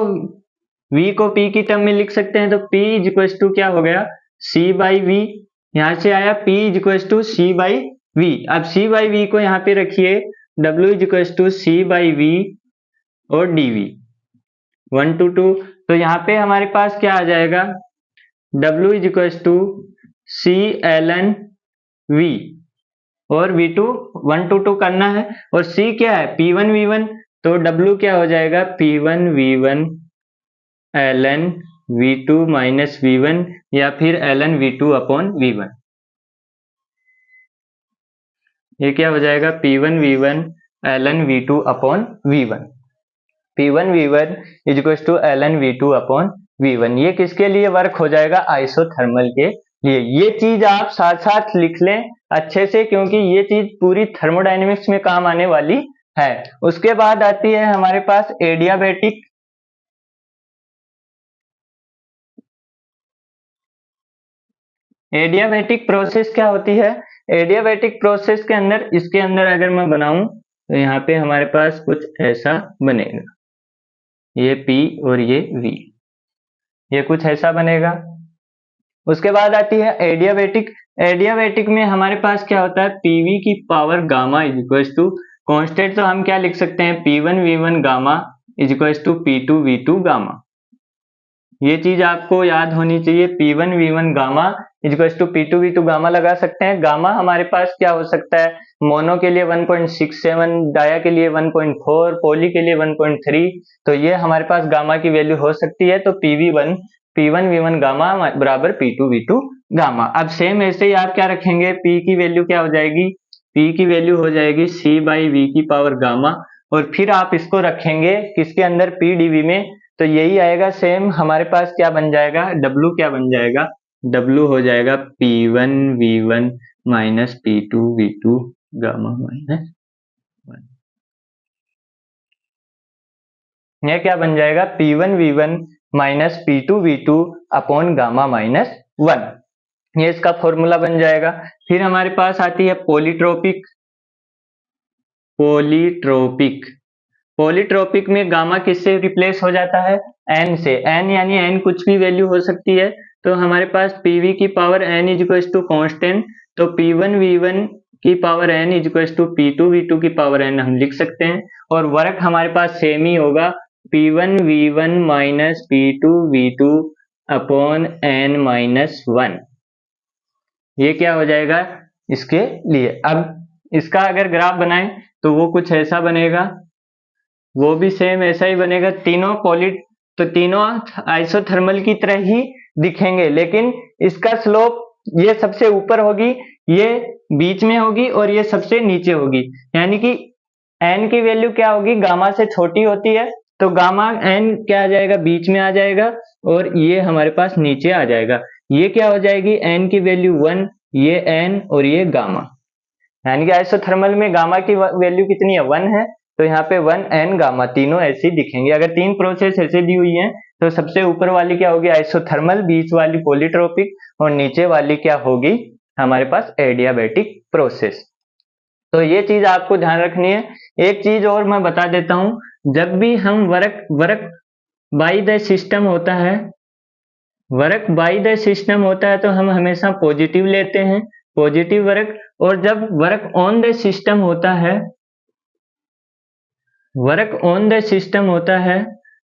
V को P की टर्म में लिख सकते हैं, तो P इक्वल्स टू क्या हो गया, C बाई V, यहां से आया P equals to C by V। अब C बाई V को यहाँ पे रखिए, W equals to C by V और dV 1 to 2, तो यहाँ पे हमारे पास क्या आ जाएगा, W is equals to C ln V, और V2 1 to 2 करना है, और C क्या है, P1 V1, तो W क्या हो जाएगा, P1 V1 ln V2 minus V1, या फिर ln V2 अपॉन V1। ये क्या हो जाएगा, P1 V1 ln V2 upon V1, P1 V1 is equal to ln V2 upon V1। ये किसके लिए वर्क हो जाएगा, आइसोथर्मल के लिए। ये चीज आप साथ साथ लिख लें अच्छे से, क्योंकि ये चीज पूरी थर्मोडायनेमिक्स में काम आने वाली है। उसके बाद आती है हमारे पास एडियाबैटिक। एडियाबैटिक प्रोसेस क्या होती है, एडियाबैटिक प्रोसेस के अंदर, इसके अंदर अगर मैं बनाऊं तो यहाँ पे हमारे पास कुछ ऐसा बनेगा, ये P और ये V, ये कुछ ऐसा बनेगा। उसके बाद आती है एडियाबैटिक। एडियाबैटिक में हमारे पास क्या होता है, PV की power gamma is equal to constant, तो हम क्या लिख सकते हैं, P1 V1 gamma is equal to P2 V2 gamma. ये चीज आपको याद होनी चाहिए, P1 V1 gamma is equal to P2 V2 gamma लगा सकते हैं। गामा हमारे पास क्या हो सकता है, मोनो के लिए 1.67, डाया के लिए 1.4, पॉली के लिए 1.3, तो ये हमारे पास गामा की वैल्यू हो सकती है। तो P1 V1 गामा बराबर P2 V2 गामा। अब सेम ऐसे ही आप क्या रखेंगे, P की वैल्यू क्या हो जाएगी, P की वैल्यू हो जाएगी C बाई V की पावर गामा, और फिर आप इसको रखेंगे किसके अंदर, PdV में, तो यही आएगा सेम। हमारे पास क्या बन जाएगा, W क्या बन जाएगा, W हो जाएगा P1 V1 minus P2 V2 gamma minus 1। यह क्या बन जाएगा, P1 V1 minus P2 V2 upon gamma minus 1, ये इसका फॉर्मूला बन जाएगा। फिर हमारे पास आती है पॉलीट्रोपिक। पॉलीट्रोपिक पॉलीट्रॉपिक में गामा किससे रिप्लेस हो जाता है, एन से। एन यानी एन कुछ भी वैल्यू हो सकती है, तो हमारे पास पीवी की power n is equal to constant, तो P1V1 की power n is equal to P2V2 की पावर एन हम लिख सकते हैं। और वर्क हमारे पास सेम ही होगा, P1V1 minus P2V2 upon n minus 1। ये क्या हो जाएगा इसके लिए। अब इसका अगर ग्राफ बनाएं तो वो कुछ ऐसा बनेगा, वो भी सेम ऐसा ही बनेगा। तीनों आइसोथर्मल की तरह ही दिखेंगे, लेकिन इसका स्लोप ये सबसे ऊपर होगी, ये बीच में होगी और ये सबसे नीचे होगी। यानी कि n की वैल्यू क्या होगी, गामा से छोटी होती है, तो गामा n क्या आ जाएगा, बीच में आ जाएगा और ये हमारे पास नीचे आ जाएगा। ये क्या हो जाएगी, n की वैल्यू 1, ये n और ये गामा। यानी कि आइसोथर्मल में गामा की वैल्यू कितनी है, 1 है, तो यहाँ पे 1n गामा तीनों ऐसी दिखेंगे। अगर तीन प्रोसेस ऐसे दी हुई हैं तो सबसे ऊपर वाली क्या होगी, आइसोथर्मल, बीच वाली पॉलीट्रोपिक और नीचे वाली क्या होगी हमारे पास, एडियाबैटिक प्रोसेस। तो ये चीज आपको ध्यान रखनी है। एक चीज और मैं बता देता हूं, जब भी हम वर्क बाय द सिस्टम होता है, वर्क बाय द सिस्टम होता है तो हम हमेशा पॉजिटिव लेते हैं, पॉजिटिव वर्क। और जब वर्क ऑन द सिस्टम होता है, वर्क ऑन द सिस्टम होता है,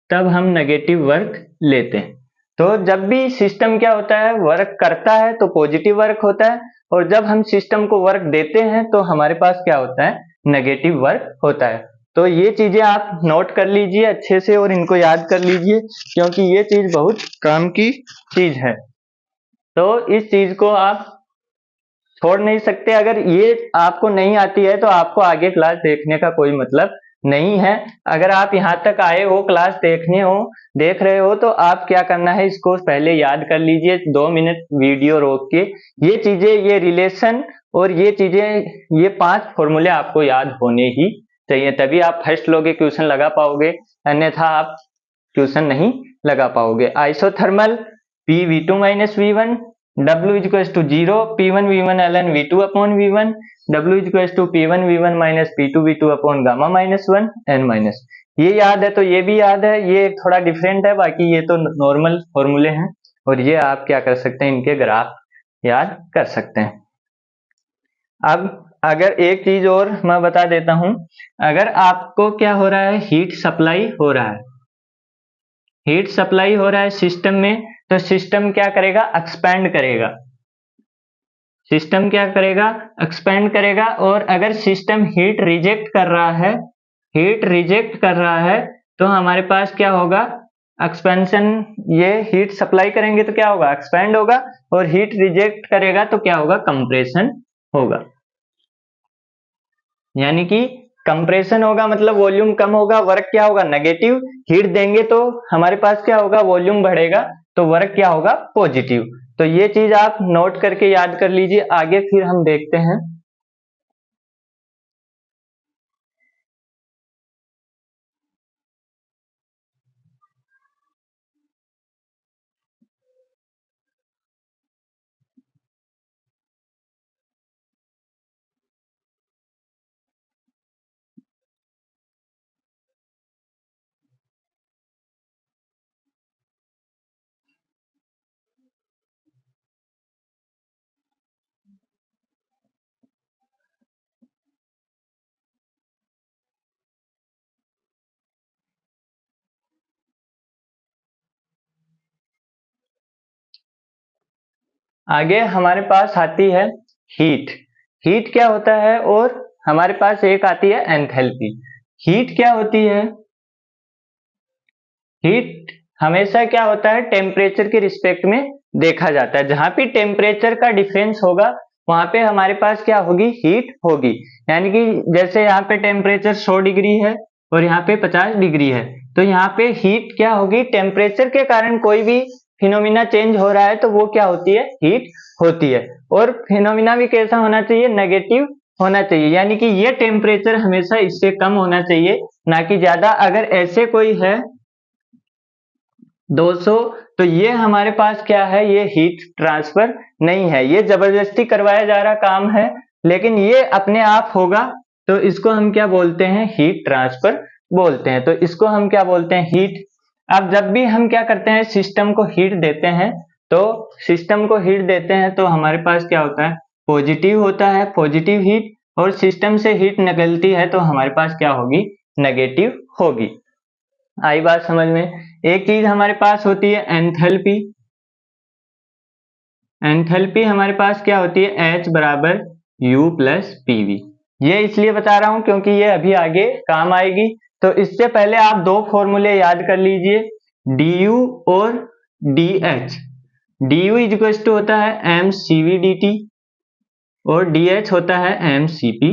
तब हम नेगेटिव वर्क लेते हैं। तो जब भी सिस्टम क्या होता है, वर्क करता है तो पॉजिटिव वर्क होता है, और जब हम सिस्टम को वर्क देते हैं तो हमारे पास क्या होता है, नेगेटिव वर्क होता है। तो ये चीजें आप नोट कर लीजिए अच्छे से और इनको याद कर लीजिए, क्योंकि ये चीज बहुत काम की चीज है। तो इस चीज को आप छोड़ नहीं सकते। अगर ये आपको नहीं आती है तो आपको आगे क्लास देखने का कोई मतलब नहीं है। अगर आप यहाँ तक आए हो, क्लास देख रहे हो, तो आप क्या करना है, इसको पहले याद कर लीजिए, 2 मिनट वीडियो रोक के। ये चीजें, ये रिलेशन और ये चीजें, ये 5 फॉर्मूले आपको याद होने ही चाहिए, तभी आप फर्स्ट लोगे क्वेश्चन लगा पाओगे, अन्यथा आप क्वेश्चन नहीं लगा पाओगे। Isothermal PV2 minus V1, W is equal to 0, P1V1 ln V2 upon V1, W is equal to P1V1 minus P2V2 upon gamma minus 1 n minus. ये याद है तो ये भी याद है, ये थोड़ा डिफरेंट है, बाकी ये तो नॉर्मल फॉर्मूले हैं और ये आप क्या कर सकते हैं, इनके ग्राफ याद कर सकते हैं। अब अगर एक चीज और मैं बता देता हूं, अगर आपको क्या हो रहा है, हीट सप्लाई हो रहा है, हीट सप्लाई हो रहा है सिस्टम में, तो सिस्टम क्या करेगा, एक्सपैंड करेगा। सिस्टम क्या करेगा, एक्सपैंड करेगा। और अगर सिस्टम हीट रिजेक्ट कर रहा है, हीट रिजेक्ट कर रहा है, तो हमारे पास क्या होगा, एक्सपेंशन। ये हीट सप्लाई करेंगे तो क्या होगा, एक्सपैंड होगा, और हीट रिजेक्ट करेगा तो क्या होगा, कंप्रेशन होगा। यानी कि कंप्रेशन होगा मतलब वॉल्यूम कम होगा, वर्क क्या होगा, नेगेटिव। हीट देंगे तो हमारे पास क्या होगा, वॉल्यूम बढ़ेगा, तो वर्क क्या होगा, पॉजिटिव। तो ये चीज आप नोट करके याद कर लीजिए, आगे फिर हम देखते हैं। आगे हमारे पास आती है हीट। हीट क्या होता है, और हमारे पास एक आती है एंथैल्पी। हीट क्या होती है, हीट हमेशा क्या होता है, टेम्परेचर के रिस्पेक्ट में देखा जाता है। जहां पे टेम्परेचर का डिफरेंस होगा वहां पे हमारे पास क्या होगी, हीट होगी। यानी कि जैसे यहाँ पे टेम्परेचर 100 डिग्री है और यहाँ पे 50 डिग्री है, तो यहाँ पे हीट क्या होगी, टेम्परेचर के कारण कोई भी फिनोमिना चेंज हो रहा है तो वो क्या होती है, हीट होती है। और फिनोमिना भी कैसा होना चाहिए, नेगेटिव होना चाहिए। यानी कि ये टेम्परेचर हमेशा इससे कम होना चाहिए, ना कि ज्यादा। अगर ऐसे कोई है 200, तो ये हमारे पास क्या है, ये हीट ट्रांसफर नहीं है, ये जबरदस्ती करवाया जा रहा काम है। लेकिन ये अपने आप होगा तो इसको हम क्या बोलते हैं, हीट ट्रांसफर बोलते हैं। तो इसको हम क्या बोलते हैं, हीट। अब जब भी हम क्या करते हैं, सिस्टम को हीट देते हैं, तो सिस्टम को हीट देते हैं तो हमारे पास क्या होता है, पॉजिटिव होता है, पॉजिटिव हीट, और सिस्टम से हीट निकलती है तो हमारे पास क्या होगी, नेगेटिव होगी। आई बात समझ में। एक चीज हमारे पास होती है एंथैल्पी। एंथैल्पी हमारे पास क्या होती है, H बराबर U प्लस PV। ये इसलिए बता रहा हूं क्योंकि ये अभी आगे काम आएगी। तो इससे पहले आप दो फॉर्मूले याद कर लीजिए, du और dH। du इक्वल टू होता है mCV dt और dH होता है mCP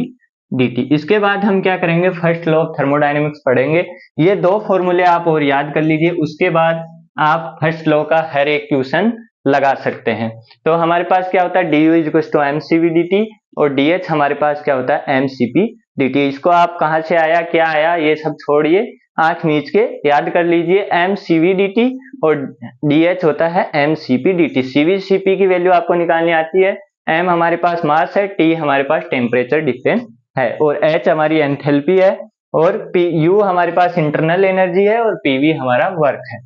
dt। इसके बाद हम क्या करेंगे, फर्स्ट लॉ ऑफ थर्मोडायनेमिक्स पढ़ेंगे। ये दो फॉर्मूले आप और याद कर लीजिए, उसके बाद आप फर्स्ट लॉ का हर एक क्वेश्चन लगा सकते हैं। तो हमारे पास क्या होता है, du equal to mCV dt और dH हमारे पास क्या होता है, mCP dt। इसको आप कहाँ से आया, क्या आया, ये सब छोड़िए, आंख मीच के याद कर लीजिए, mCV dt और dH होता है mCP dt। CV CP की वैल्यू आपको निकालनी आती है। m हमारे पास मास है, T हमारे पास टेम्परेचर डिफरेंस है, और H हमारी एंथैल्पी है, और U हमारे पास इंटरनल एनर्जी है, और PV हमारा वर्क है।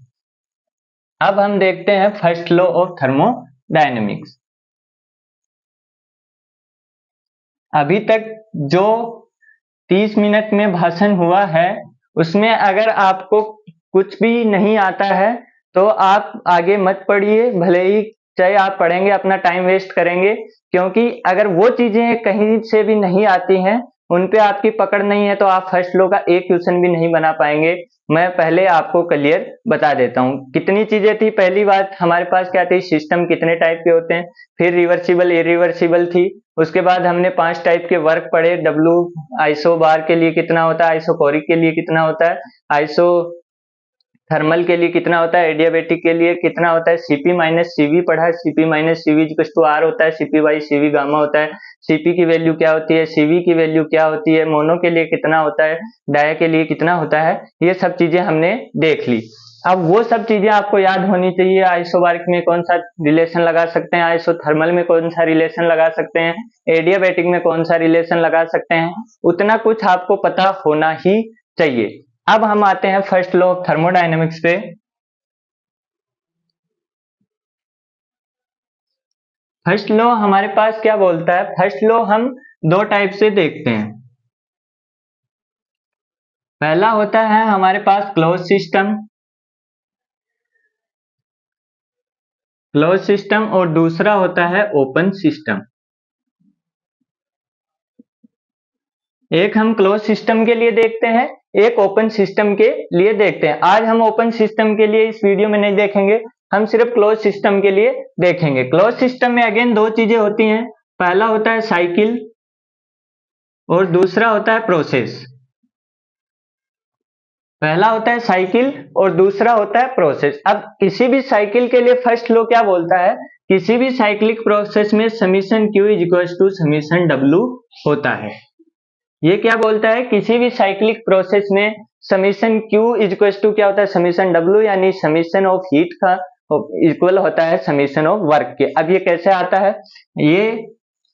अब हम देखते हैं फर्स्ट लॉ ऑफ थर्मोडायनेमिक्स। अभी तक जो 30 मिनट में भाषण हुआ है उसमें अगर आपको कुछ भी नहीं आता है तो आप आगे मत पढ़िए, भले ही चाहे आप पढ़ेंगे अपना टाइम वेस्ट करेंगे, क्योंकि अगर वो चीजें कहीं से भी नहीं आती हैं, उन पे आपकी पकड़ नहीं है, तो आप फर्स्ट लॉ का एक क्वेश्चन भी नहीं बना पाएंगे। मैं पहले आपको क्लियर बता देता हूँ कितनी चीजें थी। पहली बात हमारे पास क्या थी, सिस्टम कितने टाइप के होते हैं, फिर रिवर्सिबल इरिवर्सिबल थी। उसके बाद हमने 5 टाइप के वर्क पढ़े, W आइसो बार के लिए कितना होता है, आइसोकोरिक के लिए कितना होता है, आइसो थर्मल के लिए कितना होता है, एडियाबेटिक के लिए कितना होता है, सीपी माइनस सीवी पढ़ा, CP minus CV equal to R होता है, सीपी बाई सीवी गामा होता है, सीपी की वैल्यू क्या होती है, सीवी की वैल्यू क्या होती है, मोनो के लिए कितना होता है, डाया के लिए कितना होता है, ये सब चीजें हमने देख ली। अब वो सब चीजें आपको याद होनी चाहिए, आइसोबारिक में कौन सा रिलेशन लगा सकते हैं, आइसोथर्मल में कौन सा रिलेशन लगा सकते हैं, एडियाबेटिक में कौन सा रिलेशन लगा सकते हैं, उतना कुछ आपको पता होना ही चाहिए। अब हम आते हैं फर्स्ट लॉ ऑफ थर्मोडायनेमिक्स पे। फर्स्ट लॉ हमारे पास क्या बोलता है, फर्स्ट लॉ हम दो टाइप से देखते हैं। पहला होता है हमारे पास क्लोज सिस्टम, क्लोज सिस्टम, और दूसरा होता है ओपन सिस्टम। एक हम क्लोज सिस्टम के लिए देखते हैं, एक ओपन सिस्टम के लिए देखते हैं। आज हम ओपन सिस्टम के लिए इस वीडियो में नहीं देखेंगे, हम सिर्फ क्लोज सिस्टम के लिए देखेंगे। क्लोज सिस्टम में अगेन दो चीजें होती हैं, पहला होता है साइकिल और दूसरा होता है प्रोसेस। पहला होता है साइकिल और दूसरा होता है प्रोसेस। अब किसी भी साइकिल के लिए फर्स्ट लॉ क्या बोलता है, किसी भी साइक्लिक प्रोसेस में summation Q is equal to summation W होता है। ये क्या बोलता है, किसी भी साइक्लिक प्रोसेस में summation Q is equal to क्या होता है, समीशन W, यानी समीशन ऑफ हीट का इक्वल होता है समीशन ऑफ वर्क के। अब ये कैसे आता है, ये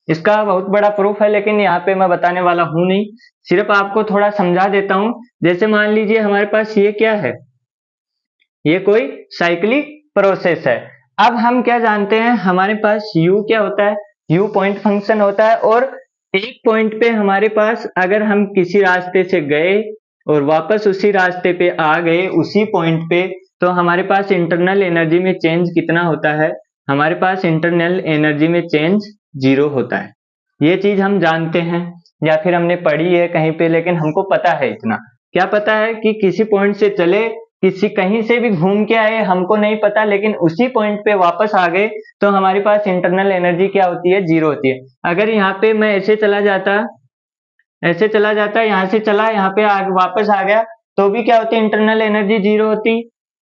इसका बहुत बड़ा प्रूफ है, लेकिन यहाँ पे मैं बताने वाला हूं नहीं, सिर्फ आपको थोड़ा समझा देता हूं। जैसे मान लीजिए हमारे पास ये क्या है, ये कोई साइक्लिक प्रोसेस है। अब हम क्या जानते हैं, हमारे पास U क्या होता है, U पॉइंट फंक्शन होता है, और एक पॉइंट पे हमारे पास अगर हम किसी रास्ते से गए और वापस उसी रास्ते पे आ गए उसी पॉइंट पे, तो हमारे पास इंटरनल एनर्जी में चेंज कितना होता है, हमारे पास इंटरनल एनर्जी में चेंज 0 होता है। ये चीज हम जानते हैं या फिर हमने पढ़ी है कहीं पे, लेकिन हमको पता है इतना, क्या पता है कि किसी पॉइंट से चले, किसी कहीं से भी घूम के आए, हमको नहीं पता, लेकिन उसी पॉइंट पे वापस आ गए तो हमारे पास इंटरनल एनर्जी क्या होती है, 0 होती है। अगर यहाँ पे मैं ऐसे चला जाता, ऐसे चला जाता, यहाँ से चला, यहाँ पे वापस आ गया, तो भी क्या होती है, इंटरनल एनर्जी 0 होती।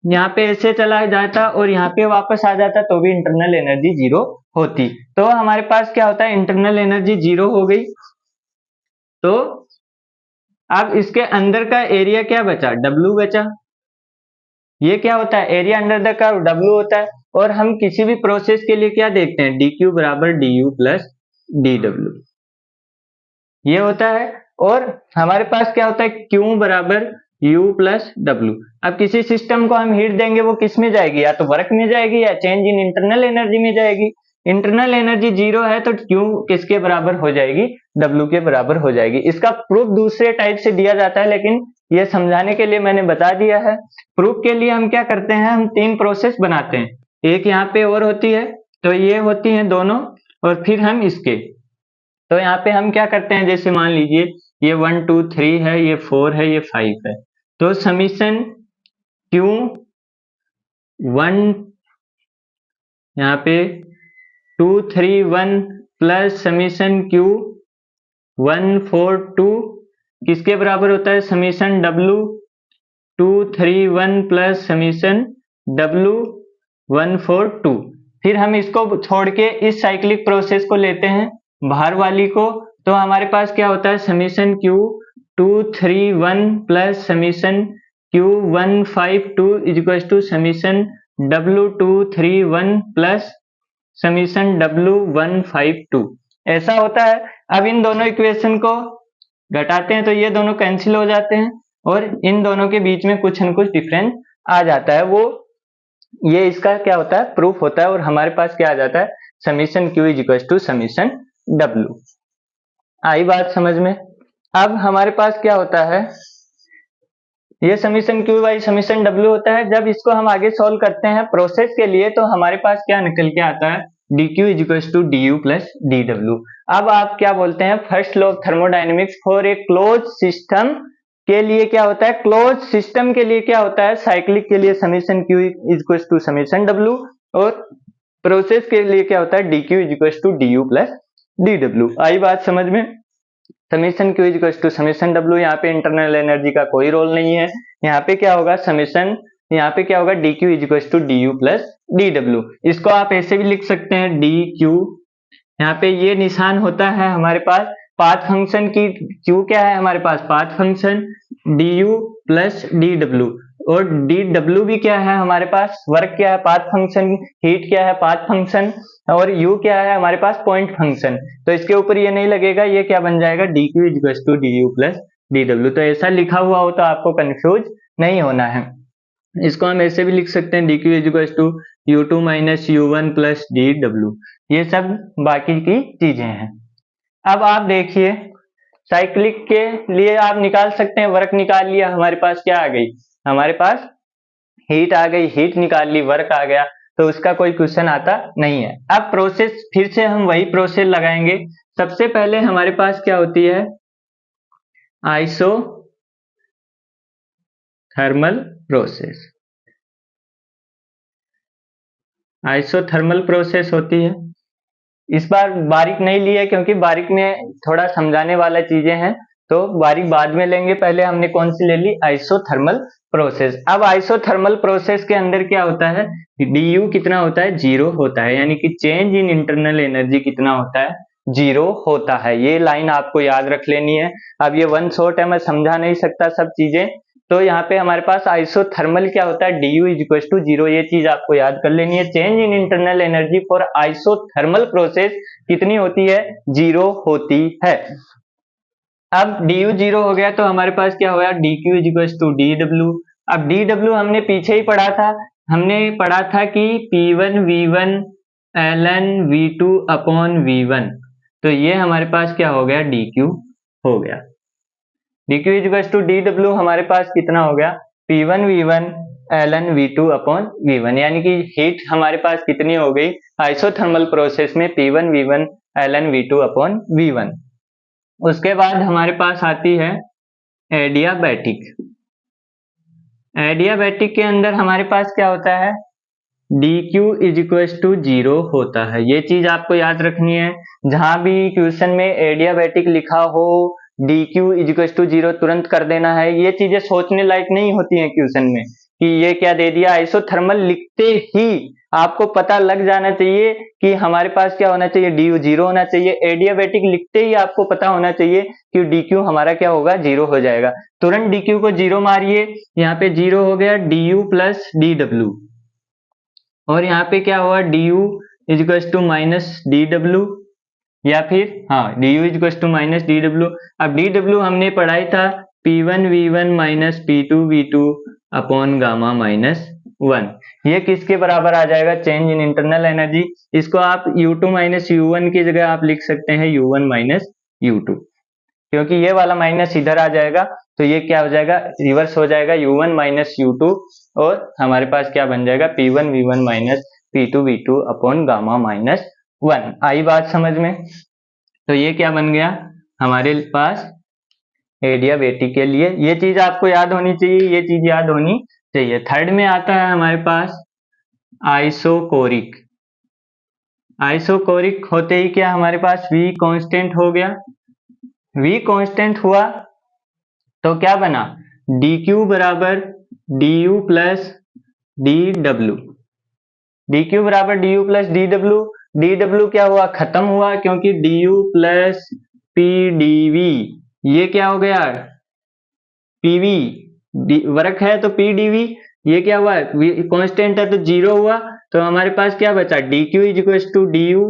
यहाँ पे ऐसे चला जाता और यहाँ पे वापस आ जाता तो भी इंटरनल एनर्जी 0 होती। तो हमारे पास क्या होता है, इंटरनल एनर्जी 0 हो गई। तो अब इसके अंदर का एरिया क्या बचा, W बचा। ये क्या होता है, area under the curve W होता है। और हम किसी भी प्रोसेस के लिए क्या देखते हैं, dQ बराबर du प्लस dW, ये होता है। और हमारे पास क्या होता है, Q बराबर U प्लस W। अब किसी सिस्टम को हम हीट देंगे वो किस में जाएगी, या तो वर्क में जाएगी या चेंज इन इंटरनल एनर्जी में जाएगी। इंटरनल एनर्जी 0 है तो Q किसके बराबर हो जाएगी, W के बराबर हो जाएगी। इसका प्रूफ दूसरे टाइप से दिया जाता है, लेकिन ये समझाने के लिए मैंने बता दिया है। प्रूफ के लिए हम क्या करते हैं, हम 3 प्रोसेस बनाते हैं। एक यहाँ पे और होती है, तो ये होती है दोनों, और फिर हम इसके, तो यहाँ पे हम क्या करते हैं, जैसे मान लीजिए ये 1 2 3 है, ये 4 है, ये 5 है, तो समीशन Q1 यहाँ पे 2 3 1 प्लस समीशन Q1 4 2 किसके बराबर होता है, summation W 2 3 1 plus summation W1 4 2। फिर हम इसको छोड़ के इस साइक्लिक प्रोसेस को लेते हैं, बाहर वाली को, तो हमारे पास क्या होता है, summation Q2 3 1 plus summation Q1 5 2 equal to summation W2 3 1 plus summation W1 5 2। ऐसा होता है। अब इन दोनों इक्वेशन को घटाते हैं तो ये दोनों कैंसिल हो जाते हैं, और इन दोनों के बीच में कुछ न कुछ डिफरेंस आ जाता है, वो ये इसका क्या होता है, प्रूफ होता है। और हमारे पास क्या आ जाता है, summation Q equal to summation W। आई बात समझ में। अब हमारे पास क्या होता है, ये summation Q by summation W होता है। जब इसको हम आगे सॉल्व करते हैं प्रोसेस के लिए, तो हमारे पास क्या निकल के आता है, dQ equal to du plus dW। अब आप क्या बोलते हैं, first law of thermodynamics for a close system के लिए क्या होता है, क्लोज सिस्टम के लिए क्या होता है, साइक्लिक के लिए summation Q equal to summation W, और प्रोसेस के लिए क्या होता है, dQ equal to du plus dW। आई बात समझ में। Summation Q equal to summation W, यहाँ पे इंटरनल एनर्जी का कोई रोल नहीं है। यहाँ पे क्या होगा, समीशन, यहाँ पे क्या होगा, dQ equal to du plus dW। इसको आप ऐसे भी लिख सकते हैं dQ, यहाँ पे ये निशान होता है हमारे पास पाथ फंक्शन की, Q क्या है हमारे पास, path function, du plus dW, और dW भी क्या है हमारे पास, वर्क क्या है, पाथ फंक्शन, हीट क्या है, पाथ फंक्शन, और U क्या है हमारे पास, पॉइंट फंक्शन। तो इसके ऊपर ये नहीं लगेगा, ये क्या बन जाएगा, dQ equal to du plus dW। तो ऐसा लिखा हुआ हो तो आपको कंफ्यूज नहीं होना है। इसको हम ऐसे भी लिख सकते हैं, dQ equal to U2 minus U1 plus dW। ये सब बाकी की चीजें हैं। अब आप देखिए, साइक्लिक के लिए आप निकाल सकते हैं, वर्क निकाल लिया, हमारे पास क्या आ गई, हमारे पास हीट आ गई, हीट निकाल ली, वर्क आ गया, तो उसका कोई क्वेश्चन आता नहीं है। अब प्रोसेस, फिर से हम वही प्रोसेस लगाएंगे। सबसे पहले हमारे पास क्या होती है, आइसोथर्मल प्रोसेस। आइसोथर्मल प्रोसेस होती है। इस बार बारीक नहीं ली है, क्योंकि बारीक में थोड़ा समझाने वाला चीजें हैं, तो बारीक बाद में लेंगे। पहले हमने कौन सी ले ली, आइसोथर्मल प्रोसेस। अब आइसोथर्मल प्रोसेस के अंदर क्या होता है, du कितना होता है, 0 होता है, यानी कि चेंज इन इंटरनल एनर्जी कितना होता है, 0 होता है। ये लाइन आपको याद रख लेनी है। अब ये वन शॉट है, मैं समझा नहीं सकता सब चीजें, तो यहाँ पे हमारे पास आइसोथर्मल क्या होता है, du इक्वल टू 0, ये चीज आपको याद कर लेनी है। Change in internal energy for isothermal process कितनी होती है, 0 होती है। अब du 0 हो गया, तो हमारे पास क्या होगा, dQ इक्वल टू dW। अब dW हमने पीछे ही पढ़ा था, हमने पढ़ा था कि P1 V1 ln V2 upon V1, तो ये हमारे पास क्या हो गया, dQ हो गया। dQ इक्वल टू dW हमारे पास कितना हो गया, P1 V1 ln V2 upon V1, यानी कि हीट हमारे पास कितनी हो गई आइसोथर्मल प्रोसेस में, P1 V1 ln V2 upon V1। उसके बाद हमारे पास आती है एडियाबैटिक। एडियाबैटिक के अंदर हमारे पास क्या होता है, dQ इक्वल टू 0 होता है। ये चीज आपको याद रखनी है, जहां भी क्वेश्चन में एडियाबैटिक लिखा हो, dQ इक्वल टू 0 तुरंत कर देना है। ये चीजें सोचने लायक नहीं होती हैं क्वेश्चन में कि ये क्या दे दिया। आइसोथर्मल लिखते ही आपको पता लग जाना चाहिए कि हमारे पास क्या होना चाहिए, du 0 होना चाहिए। एडियाबैटिक लिखते ही आपको पता होना चाहिए कि dQ हमारा क्या होगा, 0 हो जाएगा। तुरंत dQ को 0 मारिए, यहाँ पे 0 हो गया, du प्लस dW, और यहाँ पे क्या हुआ, du equal to minus dW, या फिर हाँ du equal to minus dW। अब dW हमने पढ़ाई था P1 V1 minus P2 V2 upon gamma minus 1। ये किसके बराबर आ जाएगा? Change in internal energy. इसको आप U2 माइनस U1 की जगह आप लिख सकते हैं U1 माइनस U2, क्योंकि ये वाला माइनस इधर आ जाएगा तो ये क्या हो जाएगा? रिवर्स हो जाएगा, U1 माइनस U2, और हमारे पास क्या बन जाएगा? P1 V1 minus P2 V2 upon gamma minus 1। आई बात समझ में? तो ये क्या बन गया हमारे पास? एडियाबेटिक के लिए ये चीज आपको याद होनी चाहिए, ये चीज याद होनी चाहिए। थर्ड में आता है हमारे पास आइसोकोरिक। आइसोकोरिक होते ही क्या हमारे पास V कांस्टेंट हो गया। V कांस्टेंट हुआ तो क्या बना? dq बराबर du प्लस dw। dq बराबर du प्लस dw। dw क्या हुआ? खत्म हुआ, क्योंकि du प्लस pdv ये क्या हो गया? pv वर्क है तो pdv, ये क्या हुआ? कांस्टेंट है तो जीरो हुआ, तो हमारे पास क्या बचा? dq is equal to du,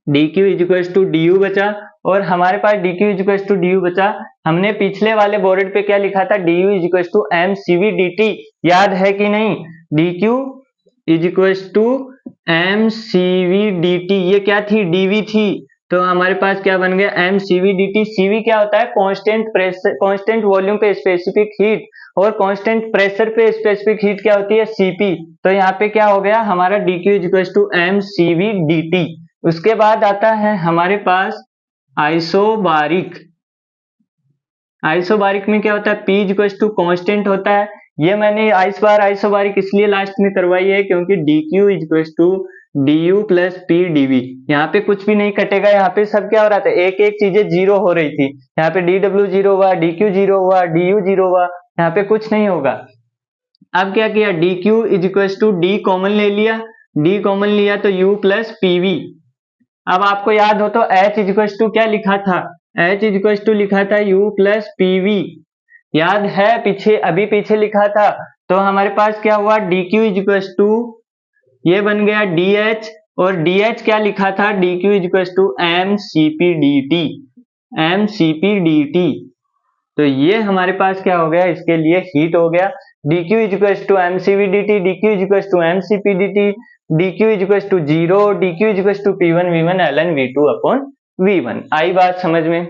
dq is equal to du बचा। और हमारे पास dq is equal to du बचा, हमने पिछले वाले बोर्ड पे क्या लिखा था? du is equal to mcv dt, याद है कि नहीं? dq is equal to mcv dt, ये क्या थी? dv थी, तो हमारे पास क्या बन गया? mcv dt। cv क्या होता है? कांस्टेंट प्रेशर, कांस्टेंट वॉल्यूम पे स्पेसिफिक हीट, और कांस्टेंट प्रेशर पे स्पेसिफिक हीट क्या होती है? cp। तो यहाँ पे क्या हो गया हमारा? dq is equal to mcv dt। उसके बाद आता है हमारे पास आइसोबारिक। आइसोबारिक में क्या होता है? P is equal to constant होता है। ये मैंने आइसोबारिक इसलिए लास्ट में करवाई है क्योंकि dq is equal to du plus pdv, यहाँ पे कुछ भी नहीं कटेगा, यहाँ पे सब क्या हो रहा था? एक एक चीजें जीरो हो रही थी। यहाँ पे dw जीरो हुआ, dq जीरो हुआ, du जीरो हुआ, यहाँ पे कुछ नहीं होगा। अब क्या किया? dq is equal to d common ले लिया, d कॉमन लिया तो u प्लस pv। अब आपको याद हो तो H इज इक्वल टू क्या लिखा था? H इज इक्वल टू लिखा था U प्लस PV, याद है? पीछे अभी पीछे लिखा था। तो हमारे पास क्या हुआ? DQ इज इक्वल टू ये बन गया DH, और DH क्या लिखा था? DQ is equal to MCP dt, MCP dt। तो ये हमारे पास क्या हो गया? इसके लिए हीट हो गया। dq is equal to mcv dt, dq is equal to mcp dt, dq is equal to zero, dq is equal to p1 v1 ln v2 upon v1। आई बात समझ में?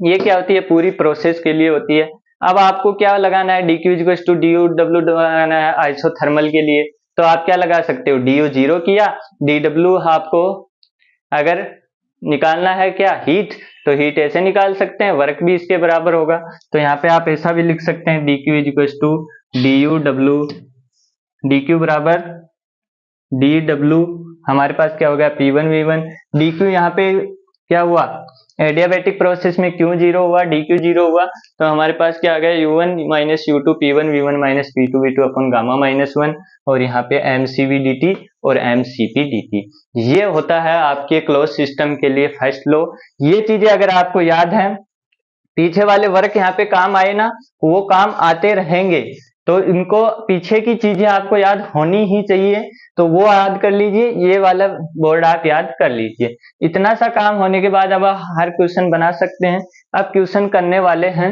ये क्या होती है? पूरी प्रोसेस के लिए होती है। अब आपको क्या लगाना है? dq is equal to du w लगाना है आइसोथर्मल के लिए, तो आप क्या लगा सकते हो? du जीरो किया, dw आपको अगर निकालना है क्या? हीट, तो हीट ऐसे निकाल सकते हैं, वर्क भी इसके बराबर होगा। तो यहाँ पे आप ऐसा भी लिख सकते हैं dq is equal to du w, dq बराबर dw, हमारे पास क्या हो गया? p1 v1। dq यहाँ पे क्या हुआ? एडियाबेटिक प्रोसेस में q जीरो हुआ, dq जीरो हुआ, तो हमारे पास क्या आ गया? u1 minus u2 p1 v1 minus p2 v2 अपन गामा माइनस 1, और यहाँ पे mcv dt और mcp dt। ये होता है आपके क्लोज सिस्टम के लिए फर्स्ट लॉ। ये चीजें अगर आपको याद है, पीछे वाले वर्क यहाँ पे काम आए ना, वो काम आते रहेंगे, तो इनको पीछे की चीजें आपको याद होनी ही चाहिए, तो वो याद कर लीजिए, ये वाला बोर्ड आप याद कर लीजिए। इतना सा काम होने के बाद अब आप हर क्वेश्चन बना सकते हैं। अब क्वेश्चन करने वाले हैं।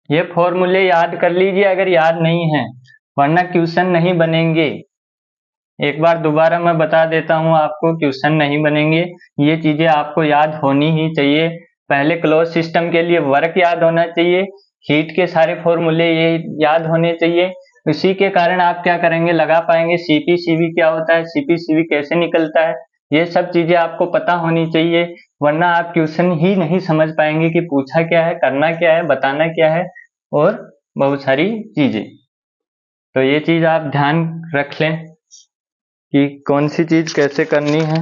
ये फॉर्मूले याद कर लीजिए अगर याद नहीं है, वरना क्वेश्चन नहीं बनेंगे। एक बार दोबारा मैं बता देता हूं आपको, क्वेश्चन नहीं बनेंगे। ये चीजें आपको याद होनी ही चाहिए। पहले क्लोज सिस्टम के लिए वर्क याद होना चाहिए, हीट के सारे फॉर्मूले ये याद होने चाहिए। उसी के कारण आप क्या करेंगे? लगा पाएंगे। सीपी सीवी क्या होता है, सीपी सीवी कैसे निकलता है, ये सब चीजें आपको पता होनी चाहिए, वरना आप क्वेश्चन ही नहीं समझ पाएंगे कि पूछा क्या है, करना क्या है, बताना क्या है, और बहुत सारी चीजें। तो ये चीज आप ध्यान रख लें कि कौन सी चीज कैसे करनी है।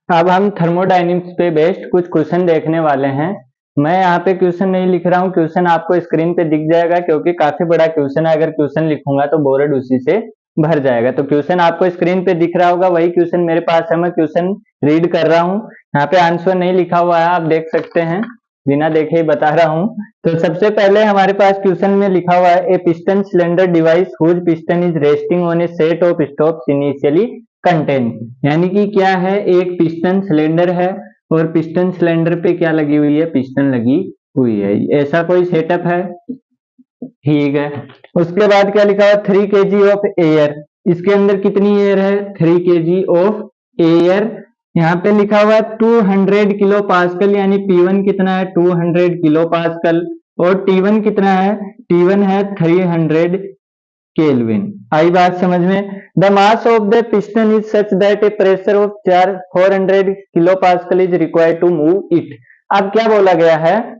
अब हम थर्मोडायनेमिक्स पे बेस्ड कुछ क्वेश्चन देखने वाले हैं। मैं यहाँ पे क्वेश्चन नहीं लिख रहा हूँ, क्वेश्चन आपको स्क्रीन पे दिख जाएगा, क्योंकि काफी बड़ा क्वेश्चन है। अगर क्वेश्चन लिखूंगा तो बोर्ड उसी से भर जाएगा। तो क्वेश्चन आपको स्क्रीन पे दिख रहा होगा, वही क्वेश्चन मेरे पास है, मैं क्वेश्चन रीड कर रहा हूँ। यहाँ पे आंसर नहीं लिखा हुआ है, आप देख सकते हैं। बिना देखे ही बता रहा हूँ। तो सबसे पहले हमारे पास क्वेश्चन में लिखा हुआ है a piston cylinder device whose piston is resting on a set of stops initially contain, यानी कि क्या है, एक पिस्टन सिलेंडर है और पिस्टन सिलेंडर पे क्या लगी हुई है, पिस्टन लगी हुई है, ऐसा कोई सेटअप है, ठीक है। उसके बाद क्या लिखा हुआ 3 kg ऑफ एयर, इसके अंदर कितनी एयर है, 3 kg ऑफ एयर। यहाँ पे लिखा हुआ है 200 किलो पास्कल, यानी P1 कितना है 200 किलो पास्कल और T1 कितना है, T1 है 300 केल्विन। आई बात समझ में। The mass of the piston is such that a pressure of 400 kilo pascal is required to move it. अब क्या बोला गया है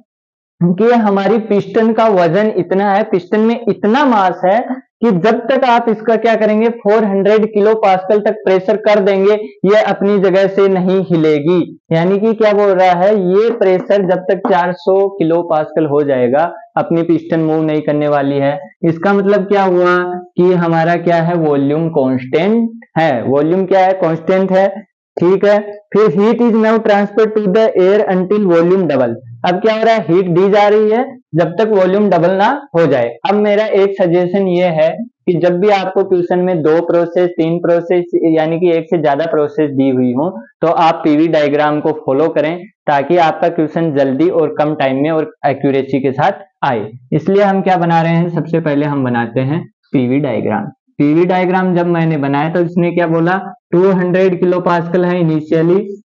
कि हमारी पिस्टन का वजन इतना है, पिस्टन में इतना मास है कि जब तक आप इसका क्या करेंगे 400 किलो पास्कल तक प्रेशर कर देंगे ये अपनी जगह से नहीं हिलेगी। यानी कि क्या बोल रहा है, ये प्रेशर जब तक 400 किलो पास्कल हो जाएगा अपनी पिस्टन मूव नहीं करने वाली है। इसका मतलब क्या हुआ कि हमारा क्या है, वॉल्यूम कांस्टेंट है, वॉल्यूम क्या है, कांस्टेंट है, ठीक है। फिर heat is now transfer to the air until volume double. अब क्या हो रहा है, हीट दी जा रही है जब तक वॉल्यूम डबल ना हो जाए। अब मेरा एक सजेशन ये है कि जब भी आपको क्वेश्चन में 2 प्रोसेस 3 प्रोसेस यानी कि एक से ज्यादा प्रोसेस दी हुई हो तो आप पीवी डायग्राम को फॉलो करें ताकि आपका क्वेश्चन जल्दी और कम टाइम में और एक्यूरेसी के साथ आए। इसलिए हम क्या बना रहे हैं, सबसे पहले हम बनाते हैं पीवी डायग्राम। पीवी डायग्राम जब मैंने बनाया तो इसने क्या बोला, 200 किलो पास्कल है इनिशियली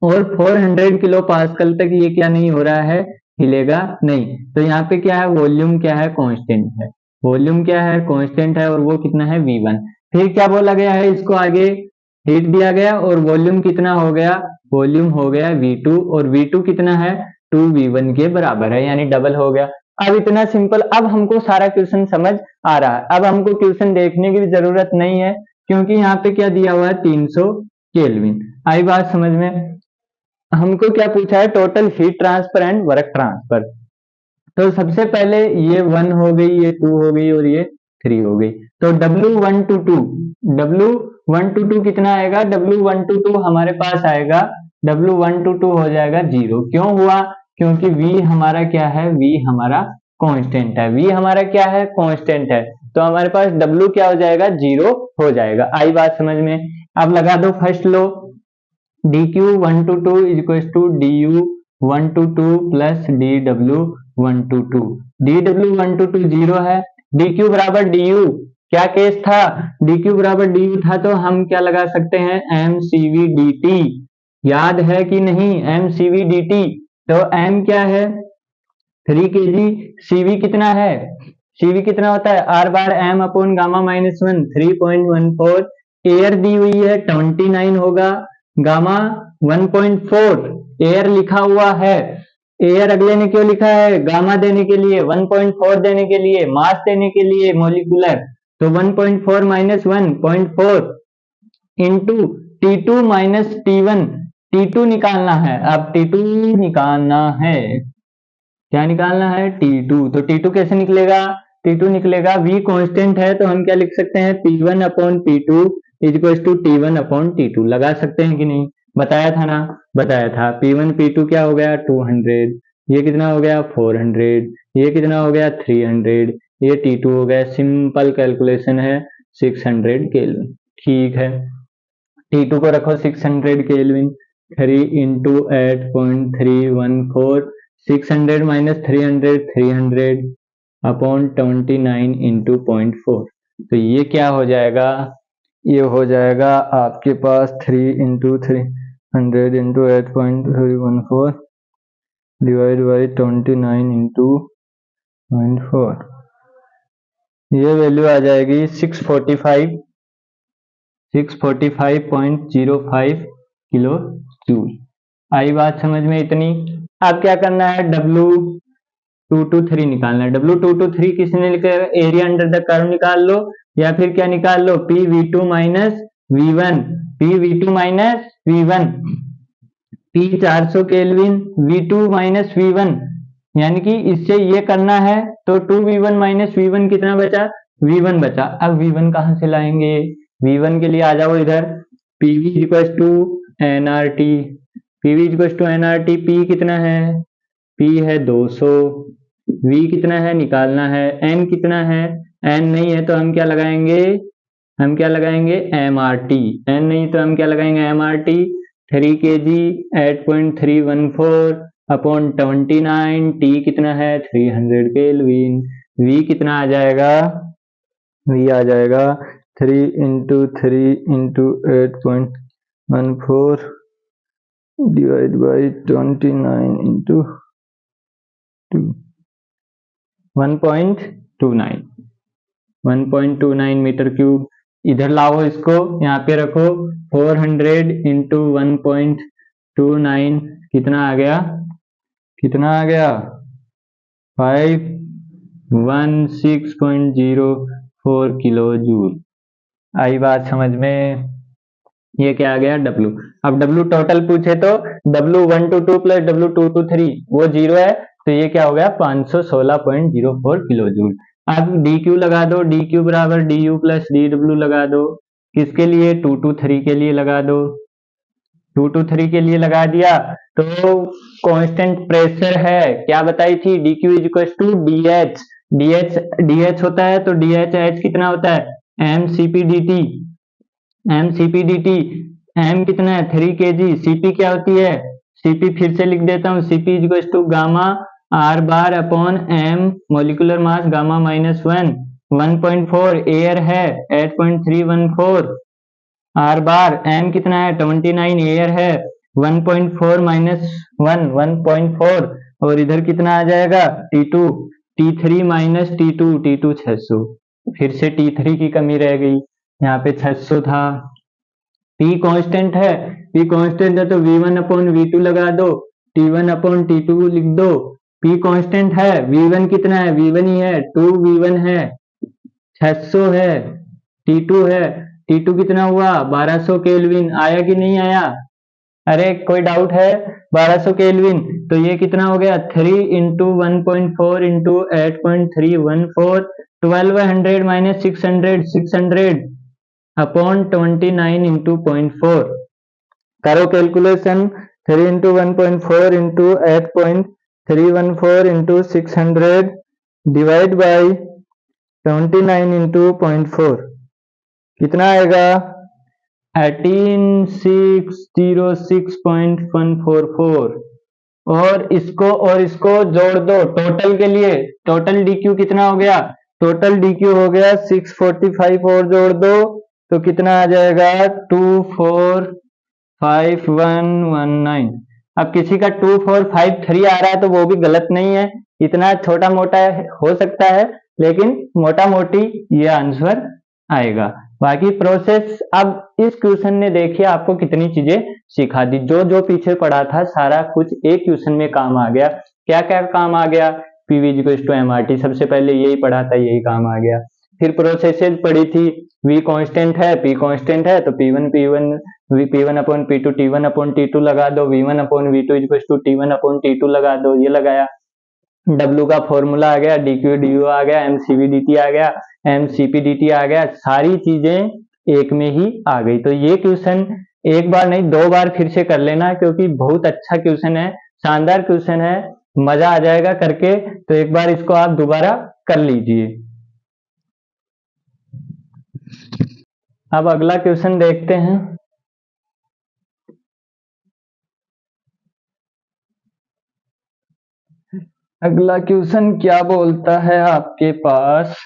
और 400 किलो पास्कल तक ये क्या नहीं हो रहा है, हिलेगा नहीं। तो यहाँ पे क्या है, वॉल्यूम क्या है, कांस्टेंट है, वॉल्यूम क्या है, कांस्टेंट है और वो कितना है V1। फिर क्या बोला गया है, इसको आगे हीट दिया गया और वॉल्यूम कितना हो गया, वॉल्यूम हो गया V2 और V2 कितना है 2V1 के बराबर है, यानी डबल हो गया। अब इतना सिंपल, अब हमको सारा क्वेश्चन समझ आ रहा है। अब हमको क्वेश्चन देखने की भी जरूरत नहीं है क्योंकि यहाँ पे क्या दिया हुआ है 300 केल्विन। आई बात समझ में। हमको क्या पूछा है, total heat transfer and work transfer. तो सबसे पहले ये 1 हो गई, ये 2 हो गई और ये 3 हो गई। तो W1 to 2, W1 to 2 कितना आएगा, W1 to 2 हमारे पास आएगा, W1 to 2 हो जाएगा 0। क्यों हुआ, क्योंकि V हमारा क्या है, V हमारा कांस्टेंट है, V हमारा क्या है, कांस्टेंट है। तो हमारे पास W क्या हो जाएगा, 0 हो जाएगा। आई बात समझ में। अब लगा दो first low, dq1 to 2 is equals to du1 to 2 plus dw1 to 2। dw1 to 2 0 है, dq बराबर du, क्या केस था, dq बराबर du था तो हम क्या लगा सकते हैं mcv dt। याद है कि नहीं, mcv dt। तो m क्या है 3 kg, cv कितना है, cv कितना होता है r बार m upon gamma minus 1 3.14। Air दी हुई है 29 होगा, गामा 1.4, एयर लिखा हुआ है, एयर अगले ने क्यों लिखा है, गामा देने के लिए, 1.4 देने के लिए, मास देने के लिए मोलिकुलर। तो 1.4 minus 1.4 into T2 minus T1, T2 निकालना है। अब T2 निकालना है, क्या निकालना है, T2। तो T2 कैसे निकलेगा, T2 निकलेगा, V कांस्टेंट है तो हम क्या लिख सकते हैं P1 upon P2 equals to T1 upon T2। लगा सकते हैं कि नहीं, बताया था ना, बताया था। P1 P2 क्या हो गया 200, ये कितना हो गया 400, ये कितना हो गया 300, ये T2 हो गया, सिंपल कैलकुलेशन है 600 केल्विन। ठीक है, T2 को रखो 600 kelvin, 3 into 8.314, 600 minus 300 300 upon 29 into 0.4। तो ये क्या हो जाएगा, ये हो जाएगा आपके पास 3 into 300 into 8.314 divide by 29 into 0.4, ये वैल्यू आ जाएगी 645.05 किलो जूल। आई बात समझ में इतनी। अब क्या करना है, W2 to 3 निकालना है। W2 to 3 किसने लिखा है, एरिया अंडर द कर्व निकाल लो या फिर क्या निकाल लो PV2 minus V1, PV2 minus V1, P 400 kelvin, V2 minus V1, यानी कि इससे ये करना है तो 2V1 माइनस V1 कितना बचा, V1 बचा। अब V1 कहां से लाएंगे, V1 के लिए आ जाओ इधर, PV equals to NRT, PV equals to NRT, P कितना है P है 200, V कितना है निकालना है, N कितना है, N नहीं है तो हम क्या लगाएंगे, MRT, N नहीं तो हम क्या लगाएंगे MRT, 3 kg 8.314 अपॉन 29, T कितना है 300 केल्विन, V कितना आ जाएगा, V आ जाएगा 3 × 3 × 8.14 डिवाइड बाई 29 × 2 1.29 मीटर क्यूब। इधर लाओ इसको, यहाँ पे रखो, 400 × 1.29 कितना आ गया, 516.04 किलो जूल। आई बात समझ में? ये क्या आ गया W। अब W टोटल पूछे तो W122 प्लस W223 वो 0 है, तो ये क्या हो गया 516.04 किलो जूल। अब DQ लगा दो, DQ बराबर DU प्लस DW लगा दो, किसके लिए 223 के लिए लगा दो, 223 के लिए लगा दिया तो कांस्टेंट प्रेशर है, क्या बताई थी, DQ इक्वल टू DH होता है, तो DH कितना होता है mCpdt, m कितना है 3 kg, Cp क्या होती है, Cp फिर से लिख देता हूँ, Cp equal to gamma R bar upon m molecular mass gamma -1, 1.4 air है 8.314 R बार, m कितना है 29 एयर है 1.4 - 1 1.4 और इधर कितना आ जाएगा T2, T3 - T2 600, फिर से T3 की कमी रह गई, यहाँ पे 600 था। P कांस्टेंट है, तो V1 अपॉन V2 लगा दो, T1 अपॉन T2 लिख दो। P कांस्टेंट है, V1 कितना है, V1 ही है, 2V1 है, 600 है, T2 है, T2 कितना हुआ 1200 केल्विन, आया कि नहीं आया, अरे कोई डाउट है, 1200 केल्विन, तो ये कितना हो गया 3 × 1.4 × 8.314 1200 - 600 अपॉन 29 × 0.4 करो कैलकुलेशन, 3 × 1.4 × 8.314 × 600 डिवाइड बाई 29 × 0.4 कितना आएगा 18606.144 और इसको जोड़ दो टोटल के लिए, टोटल DQ कितना हो गया, टोटल DQ हो गया 645 और जोड़ दो तो कितना आ जाएगा 245119। अब किसी का 2453 आ रहा है तो वो भी गलत नहीं है, इतना छोटा मोटा हो सकता है लेकिन मोटा मोटी ये आंसर आएगा। बाकी प्रोसेस, अब इस क्वेश्चन ने देखिए आपको कितनी चीजें सिखा दी, जो पीछे पढ़ा था सारा कुछ एक क्वेश्चन में काम आ गया। क्या क्या काम आ गया, PV = MRT, सबसे पहले यही पढ़ा था, यही काम आ गया। फिर प्रोसेसेस पढ़ी थी, V कांस्टेंट है, P कांस्टेंट है, तो P1 upon P2 T1 upon T2 लगा दो, V1 upon V2 = T1 upon T2 लगा दो, ये लगाया। W का फॉर्मूला आ गया, DQ DU आ गया, mCpdt आ गया, mCpdt आ गया, सारी चीजें एक में ही आ गई। तो ये क्वेश्चन एक बार नहीं 2 बार फिर से कर लेना क्योंकि बहुत अच्छा क्वेश्चन है, शानदार क्वेश्चन है, मजा आ जाएगा करके, तो एक बार इसको आप दोबारा कर लीजिए। अब अगला क्वेश्चन देखते हैं। अगला क्वेश्चन क्या बोलता है आपके पास,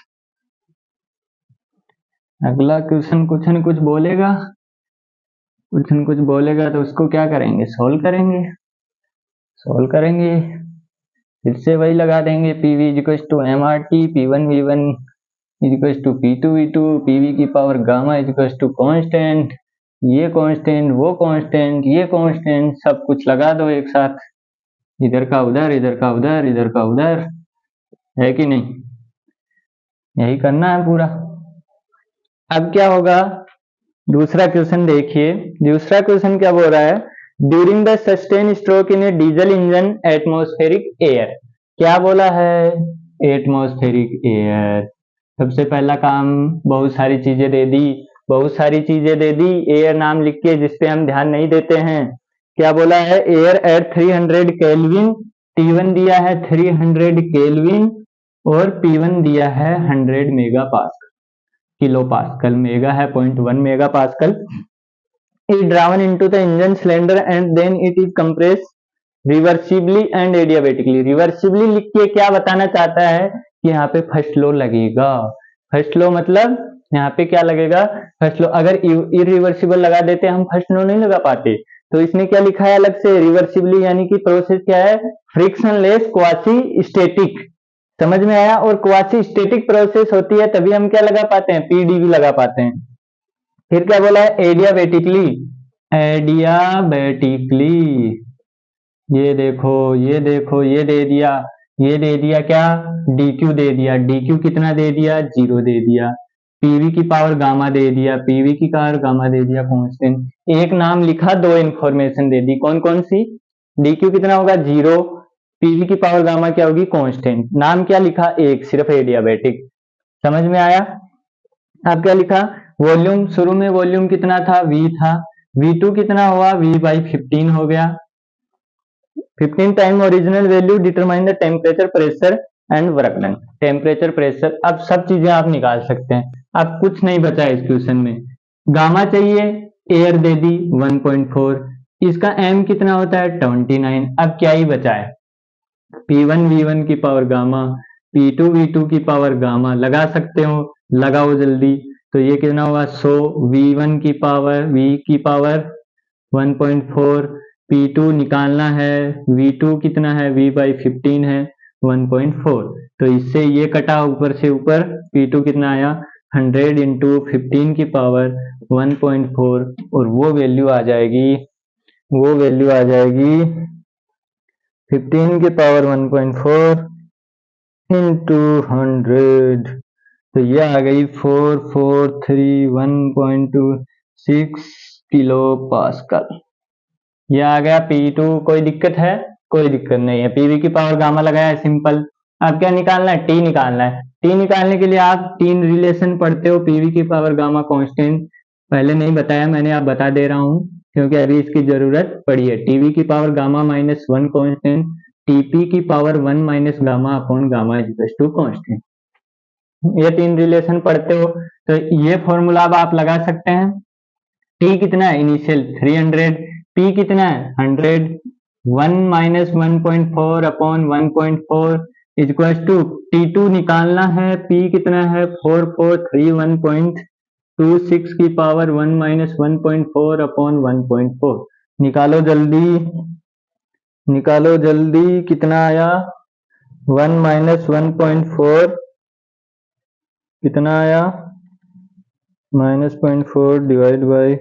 अगला क्वेश्चन कुछ न कुछ बोलेगा, तो उसको क्या करेंगे, सोल्व करेंगे, फिर से वही लगा देंगे, PV = MRT, P1 V1 = P2 V2, PV की पावर गामा = कांस्टेंट, ये कांस्टेंट, वो कांस्टेंट, ये कांस्टेंट, सब कुछ लगा दो एक साथ, इधर का उधर, इधर का उधर, इधर का उधर, है कि नहीं, यही करना है पूरा। अब क्या होगा, दूसरा क्वेश्चन देखिए, दूसरा क्वेश्चन क्या बोल रहा है, during the sustain stroke in A diesel engine atmospheric air, क्या बोला है, एटमॉस्फेरिक एयर। सबसे पहला काम, बहुत सारी चीजें दे दी, एयर नाम लिख के जिसपे हम ध्यान नहीं देते हैं। क्या बोला है, एयर एट 300 केल्विन T1 दिया है 300 केल्विन और P1 दिया है 100 mega pascal, kilo pascal, mega है 0.1 mega pascal. is driven into the engine cylinder and then it is compressed reversibly and adiabatically। Reversibly लिख के क्या बताना चाहता है कि यहाँ पे फर्स्ट लो लगेगा। फर्स्ट लो मतलब यहाँ पे क्या लगेगा, फर्स्ट लो। अगर इरिवर्सिबल लगा देते हम फर्स्ट लो नहीं लगा पाते, तो इसने क्या लिखा है अलग से, रिवर्सिबली, यानी कि प्रोसेस क्या है, फ्रिक्शनलेस क्वासी स्टेटिक। समझ में आया। और क्वासी स्टेटिक प्रोसेस होती है तभी हम क्या लगा पाते हैं, पीडीवी लगा पाते हैं। फिर क्या बोला है, एडियाबेटिकली। एडियाबेटिकली, ये देखो ये देखो, ये दे दिया, ये दे दिया क्या, dq दे दिया, dq कितना दे दिया, 0 दे दिया। pv की पावर गामा दे दिया, pv की पावर गामा दे दिया कांस्टेंट। एक नाम लिखा, दो इंफॉर्मेशन दे दी, कौन कौन सी, dq कितना होगा 0, pv की पावर गामा क्या होगी कांस्टेंट। नाम क्या लिखा, एक सिर्फ एडियाबेटिक। समझ में आया। अब क्या लिखा, वॉल्यूम, शुरू में वॉल्यूम कितना था, v था, v2 कितना हुआ, v/15 हो गया। 15 time original value, determine the temperature, pressure and work done. Temperature, pressure, अब सब चीजें आप निकाल सकते हैं। अब कुछ नहीं बचा इस क्वेश्चन में। गामा चाहिए, एयर दे दी 1.4, इसका m कितना होता है 29। अब क्या ही बचा है, P1 V1 की पावर गामा, P2 V2 की पावर गामा, लगा सकते हो, लगाओ जल्दी। तो ये कितना होगा 100, V1 की पावर, V की पावर 1.4, P2 निकालना है, V2 कितना है, V/15 है 1.4। तो इससे ये कटा ऊपर से ऊपर, P2 कितना आया 100 इंटू 15 की पावर 1.4, और वो वैल्यू आ जाएगी, वो वैल्यू आ जाएगी 15 की पावर 1.4 इंटू 100। तो ये आ गई 4431.26 किलो पास्कल। ये आ गया P2। कोई दिक्कत है, कोई दिक्कत नहीं है। पीवी की पावर गामा लगाया है, सिंपल। अब क्या निकालना है, टी निकालना है। टी निकालने के लिए आप तीन रिलेशन पढ़ते हो, पीवी की पावर गामा कांस्टेंट, पहले नहीं बताया मैंने, आप बता दे रहा हूं क्योंकि अभी इसकी जरूरत पड़ी है। टीवी की पावर गामा -1 कांस्टेंट, टीपी की power 1 minus gamma upon gamma equals to constant. ये तीन रिलेशन पढ़ते हो तो ये फॉर्मूला अब आप लगा सकते हैं। टी कितना है इनिशियल 300, पी कितना है 100, 1 minus 1.4 upon 1.4 equals to T2 निकालना है, P कितना है 4431.26 की पावर 1 माइनस 1.4 अपॉन 1.4। निकालो जल्दी, निकालो जल्दी, कितना आया 1 माइनस 1.4 कितना आया, -0.4 डिवाइड बाई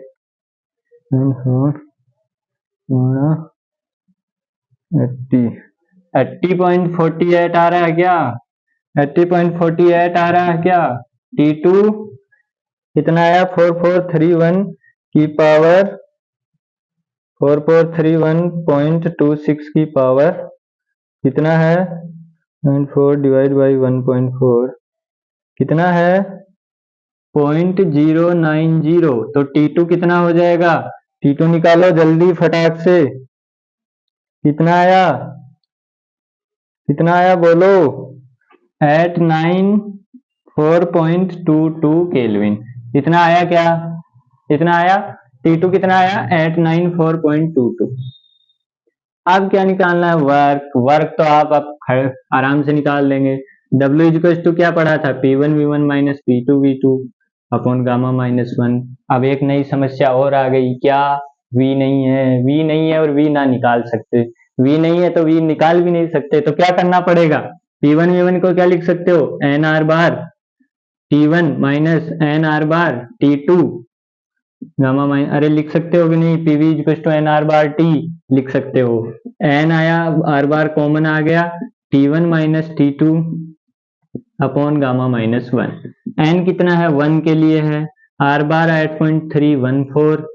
80.48 आ रहा है क्या, 80.48 आ रहा है क्या। T2 कितना आया 4431 की पावर 4431.26 की पावर कितना है 0.4 डिवाइड बाई 1.4 कितना है 0.090। तो T2 कितना हो जाएगा, T2 निकालो जल्दी फटाक से, कितना आया, कितना आया बोलो, 894.22 केल्विन। इतना आया क्या, इतना आया, T2 कितना आया 894.22। अब क्या निकालना है, वर्क। वर्क तो आप आराम से निकाल लेंगे। W इक्वल्स टू क्या पढ़ा था, P1 V1 minus P2 V2 upon gamma -1। अब एक नई समस्या और आ गई, क्या, V नहीं है, V नहीं है और V ना निकाल सकते, V नहीं है तो V निकाल भी नहीं सकते, तो क्या करना पड़ेगा, P1 V1 को क्या लिख सकते हो NR bar T1 minus NR bar T2 gamma minus, अरे लिख सकते हो कि नहीं, PV equal to NR bar T लिख सकते हो। N आया, R बार कॉमन आ गया, T1 minus T2 upon gamma -1। N कितना है 1 के लिए है, R बार 8.314,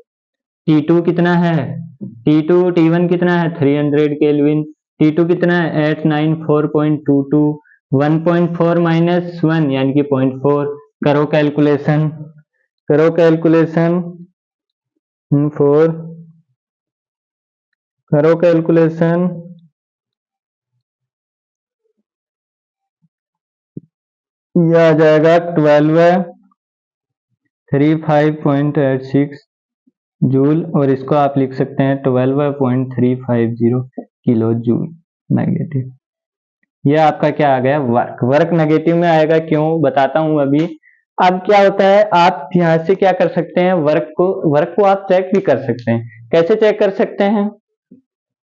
T2 कितना है, T2 T1 कितना है 300 केल्विन, T2 कितना है 894.22, 1.4 माइनस 1 यानी कि 0.4। करो कैलकुलेशन, करो कैलकुलेशन 4, करो कैलकुलेशन ये आ जाएगा 1235.86 जूल, और इसको आप लिख सकते हैं 12.350 किलो जूल नेगेटिव। ये आपका क्या आ गया, वर्क नेगेटिव में आएगा, क्यों बताता हूं अभी। अब क्या होता है, आप यहाँ से क्या कर सकते हैं, वर्क को आप चेक भी कर सकते हैं। कैसे चेक कर सकते हैं,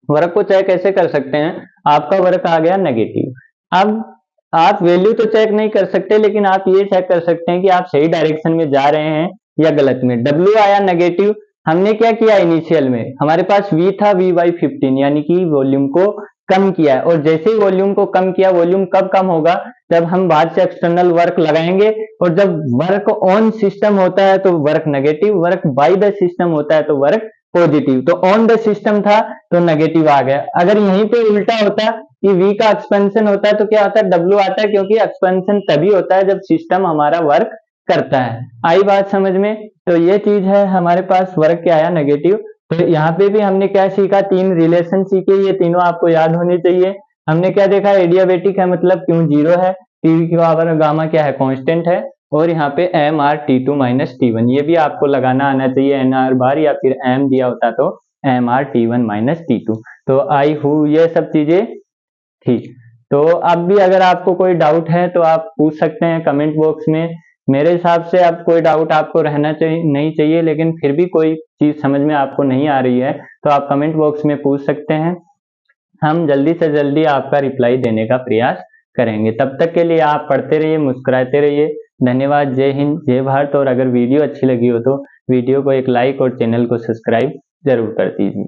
वर्क को चेक कैसे कर सकते हैं, आपका वर्क आ गया नेगेटिव। अब आप वैल्यू तो चेक नहीं कर सकते, लेकिन आप ये चेक कर सकते हैं कि आप सही डायरेक्शन में जा रहे हैं या गलत में। W आया नेगेटिव, हमने क्या किया, इनिशियल में हमारे पास V था, V/15 यानी कि वॉल्यूम को कम किया है। और जैसे ही वॉल्यूम को कम किया, वॉल्यूम कब कम होगा, जब हम बाहर से एक्सटर्नल वर्क लगाएंगे। और जब वर्क ऑन सिस्टम होता है तो work negative, work by the system होता है तो वर्क पॉजिटिव। तो ऑन द सिस्टम था तो नेगेटिव आ गया। अगर यहीं पे उल्टा होता कि V का एक्सपेंशन होता है तो क्या होता है, W आता है, क्योंकि एक्सपेंशन तभी होता है जब सिस्टम हमारा वर्क करता है। आई बात समझ में। तो ये चीज है, हमारे पास वर्क क्या आया, नेगेटिव। तो यहाँ पे भी हमने क्या सीखा, 3 रिलेशन सीखे, ये तीनों आपको याद होने चाहिए। हमने क्या देखा, एडियाबेटिक है मतलब क्यों जीरो है, टी की पावर गामा क्या है, कांस्टेंट है, और यहाँ पे MR/T2 - T1 ये भी आपको लगाना आना चाहिए, NR बार या फिर M दिया होता तो MR/T1 - T2। तो आई हूँ ये सब चीजें थी। तो अब भी अगर आपको कोई डाउट है तो आप पूछ सकते हैं कमेंट बॉक्स में। मेरे हिसाब से अब कोई डाउट आपको रहना चाहिए नहीं चाहिए, लेकिन फिर भी कोई चीज समझ में आपको नहीं आ रही है तो आप कमेंट बॉक्स में पूछ सकते हैं। हम जल्दी से जल्दी आपका रिप्लाई देने का प्रयास करेंगे। तब तक के लिए आप पढ़ते रहिए, मुस्कुराते रहिए। धन्यवाद। जय हिंद, जय भारत। और अगर वीडियो अच्छी लगी हो तो वीडियो को एक लाइक और चैनल को सब्सक्राइब जरूर कर दीजिए।